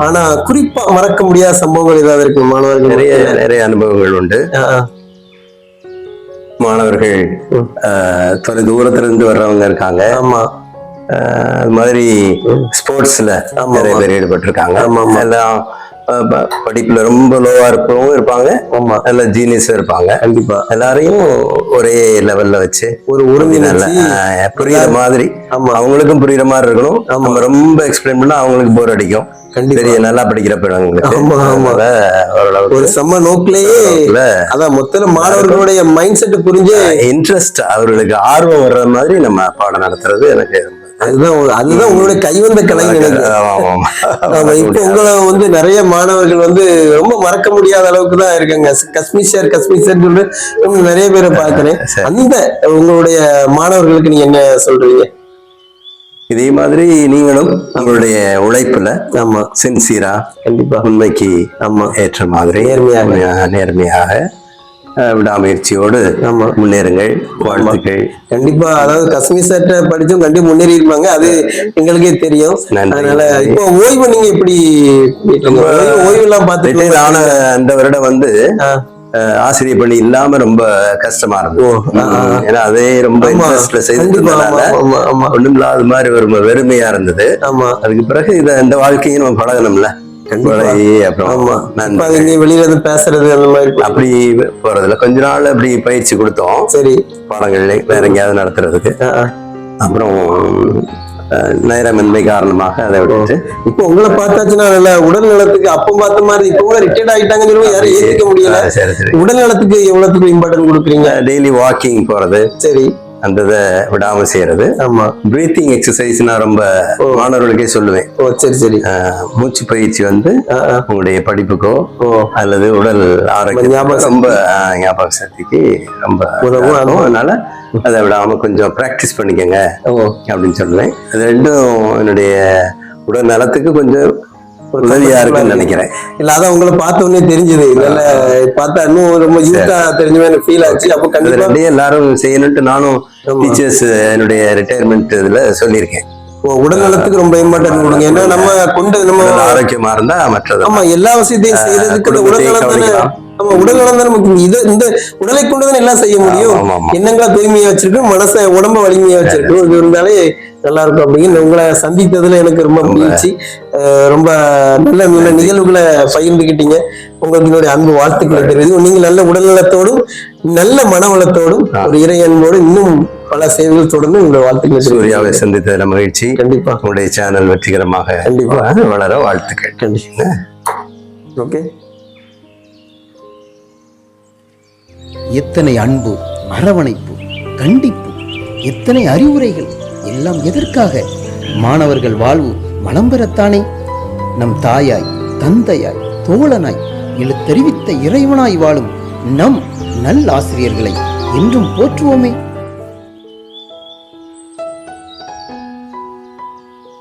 Speaker 3: ஆனா குறிப்பா மறக்க முடியாத சம்பவங்கள் ஏதாவது இருக்கு மாணவர்கள்?
Speaker 8: நிறைய அனுபவங்கள் உண்டு. மாணவர்கள் தொலை தூரத்துல இருந்து வர்றவங்க இருக்காங்க.
Speaker 3: ஆமா,
Speaker 8: அது மாதிரி ஸ்போர்ட்ஸ்ல நிறைய பேர் ஈடுபட்டிருக்காங்க. எல்லாம் படிப்புல ரொம்ப லோவா இருப்பாங்க, நல்ல ஜீனியஸா இருப்பாங்க.
Speaker 3: கண்டிப்பா
Speaker 8: எல்லாரையும் ஒரே லெவல்ல வச்சு
Speaker 3: ஒரு
Speaker 8: நல்ல புரியுற மாதிரி, அவங்களுக்கும் புரியுற மாதிரி இருக்கணும். நம்ம ரொம்ப எக்ஸ்பிளைன் பண்ணா அவங்களுக்கு போர் அடிக்கும். பெரிய நல்லா படிக்கிற
Speaker 3: ஒரு செம்ம நோக்கிலேயே அதான் மொத்தம் மாணவர்களுடைய மைண்ட் செட் புரிஞ்சு
Speaker 8: இன்ட்ரெஸ்ட், அவர்களுக்கு ஆர்வம் வர்ற மாதிரி நம்ம பாடம் நடத்துறது எனக்கு
Speaker 3: அதுதான் உங்களுடைய கைவந்த கலை. இப்ப உங்களை வந்து நிறைய மாணவர்கள் வந்து ரொம்ப மறக்க முடியாத அளவுக்கு தான் இருக்காங்க. காஷ்மீர் சார் சொல்லிட்டு நிறைய பேரை பாக்குறேன். அந்த உங்களுடைய மாணவர்களுக்கு நீங்க என்ன சொல்றீங்க?
Speaker 8: இதே மாதிரி நீங்களும் உங்களுடைய உழைப்புல சின்சியரா
Speaker 3: கண்டிப்பா
Speaker 8: உண்மைக்கு ஏற்ற மாதிரி நேர்மையாக விடாமுயற்சியோடு முன்னேறுங்கள். வாழ்த்துக்கள்.
Speaker 3: கண்டிப்பா. அதாவது காஷ்மீர் சார்ட்ட படிச்சும் கண்டிப்பா முன்னேறி இருப்பாங்க, அது எங்களுக்கே தெரியும். அதனால இப்போ ஓய்வு நீங்க எப்படி ஓய்வு எல்லாம் பார்த்துட்டு?
Speaker 8: அந்த வருடம் வந்து ஆசிரியர் பணி இல்லாம ரொம்ப கஷ்டமா இருந்தது. ஏன்னா அதே ரொம்ப இன்ட்ரெஸ்ட்ல செய்ததுனால ஒண்ணும் இல்லாத மாதிரி ஒரு வெறுமையா இருந்தது. அதுக்கு பிறகு இந்த வாழ்க்கையும் நம்ம பழகணும்ல.
Speaker 3: வெளியில இருந்து பேசுறது அந்த மாதிரி
Speaker 8: அப்படி போறதுல கொஞ்ச நாள் அப்படி பயிற்சி கொடுத்தோம்.
Speaker 3: சரி,
Speaker 8: பாடங்கள் வேற எங்கேயாவது நடத்துறதுக்கு. அப்புறம் நேரமின்மை காரணமாக அதை விட்டு
Speaker 3: இப்போ உங்களை பார்த்தாச்சுன்னா நல்ல உடல் நலத்துக்கு அப்ப பார்த்த மாதிரி இப்போ கூட ரிட்டையர்ட் ஆகிட்டாங்கன்னு யாரும் ஏத்துக்க முடியல. உடல் நலத்துக்கு எவ்வளவுக்கு இம்பார்ட்டன்ட் கொடுக்குறீங்க?
Speaker 8: டெய்லி வாக்கிங் போறது,
Speaker 3: சரி,
Speaker 8: அந்த இதை விடாம செய்யறது.
Speaker 3: ஆமா,
Speaker 8: பிரீத்திங் எக்ஸசைஸ் நான் ரொம்ப மாணவர்களுக்கே சொல்லுவேன்.
Speaker 3: சரி சரி.
Speaker 8: மூச்சு பயிற்சி வந்து உங்களுடைய படிப்புக்கோ அல்லது உடல் ஆரோக்கியம் ரொம்ப ஞாபக சக்திக்கு ரொம்ப உதவும். அதனால அதை விடாம கொஞ்சம் பிராக்டிஸ் பண்ணிக்கங்க அப்படின்னு சொல்லுவேன். அது ரெண்டும் என்னுடைய உடல் நலத்துக்கு கொஞ்சம் உதவியா இருக்குன்னு நினைக்கிறேன்.
Speaker 3: இல்ல அதான் உங்களை பார்த்த உடனே தெரிஞ்சது, நல்ல பார்த்தா இன்னும் ரொம்ப யூத்தா தெரிஞ்ச மாதிரி ஃபீல் ஆச்சு. அப்போ கண்டிப்பா
Speaker 8: எல்லாரும் செய்யணும்ட்டு நானும் டீச்சர்ஸ் என்னுடைய ரிட்டையர்மெண்ட் இதுல சொல்லியிருக்கேன்.
Speaker 3: உடல் நலத்துக்கு ரொம்ப இம்பார்ட்டன்ட் கொடுங்க. ஏன்னா நம்ம நம்ம
Speaker 8: ஆரோக்கியமா இருந்தா மற்றது
Speaker 3: ஆமா எல்லா விஷயத்தையும் செய்யறதுக்கு உடல் நலம் தானே. நம்ம உடல் நலம் தானே முக்கியம். இந்த உடலை கொண்டுதான் எல்லாம் செய்ய முடியும். எண்ணங்களை தூய்மையா வச்சிருக்கோம், மனசை உடம்ப வலிமையா வச்சிருக்கோம். இது இருந்தாலே நல்லா இருக்கும். அப்படிங்கிற உங்களை சந்தித்ததுல எனக்கு ரொம்ப மகிழ்ச்சி. ரொம்ப நல்ல நல்ல நிகழ்வுகளை பகிர்ந்துக்கிட்டீங்க. உங்களுக்கு என்னுடைய அன்பு வாழ்த்துக்களை தெரிவித்து, நீங்கள் நல்ல உடல்நலத்தோடும் நல்ல மனவளத்தோடும் ஒரு இறை அன்போடு இன்னும் பல சேவைகள் தொடர்ந்து உங்களுடைய வாழ்த்துக்களை.
Speaker 8: சூர்யாவை சந்தித்ததுல மகிழ்ச்சி.
Speaker 3: கண்டிப்பா
Speaker 8: உங்களுடைய சேனல் வெற்றிகரமாக
Speaker 3: கண்டிப்பா
Speaker 8: வளர வாழ்த்துக்கள்.
Speaker 3: கண்டிப்பா. ஓகே.
Speaker 1: எத்தனை அன்பு, அரவணைப்பு, கண்டிப்பு, எத்தனை அறிவுரைகள், எல்லாம் எதற்காக? மாணவர்கள் வாழ்வு வளம் பெறத்தானே. நம் தாயாய், தந்தையாய், தோழனாய், எழுத்தறிவித்த இறைவனாய் வாழும் நம் நல் ஆசிரியர்களை என்றும் போற்றுவோமே.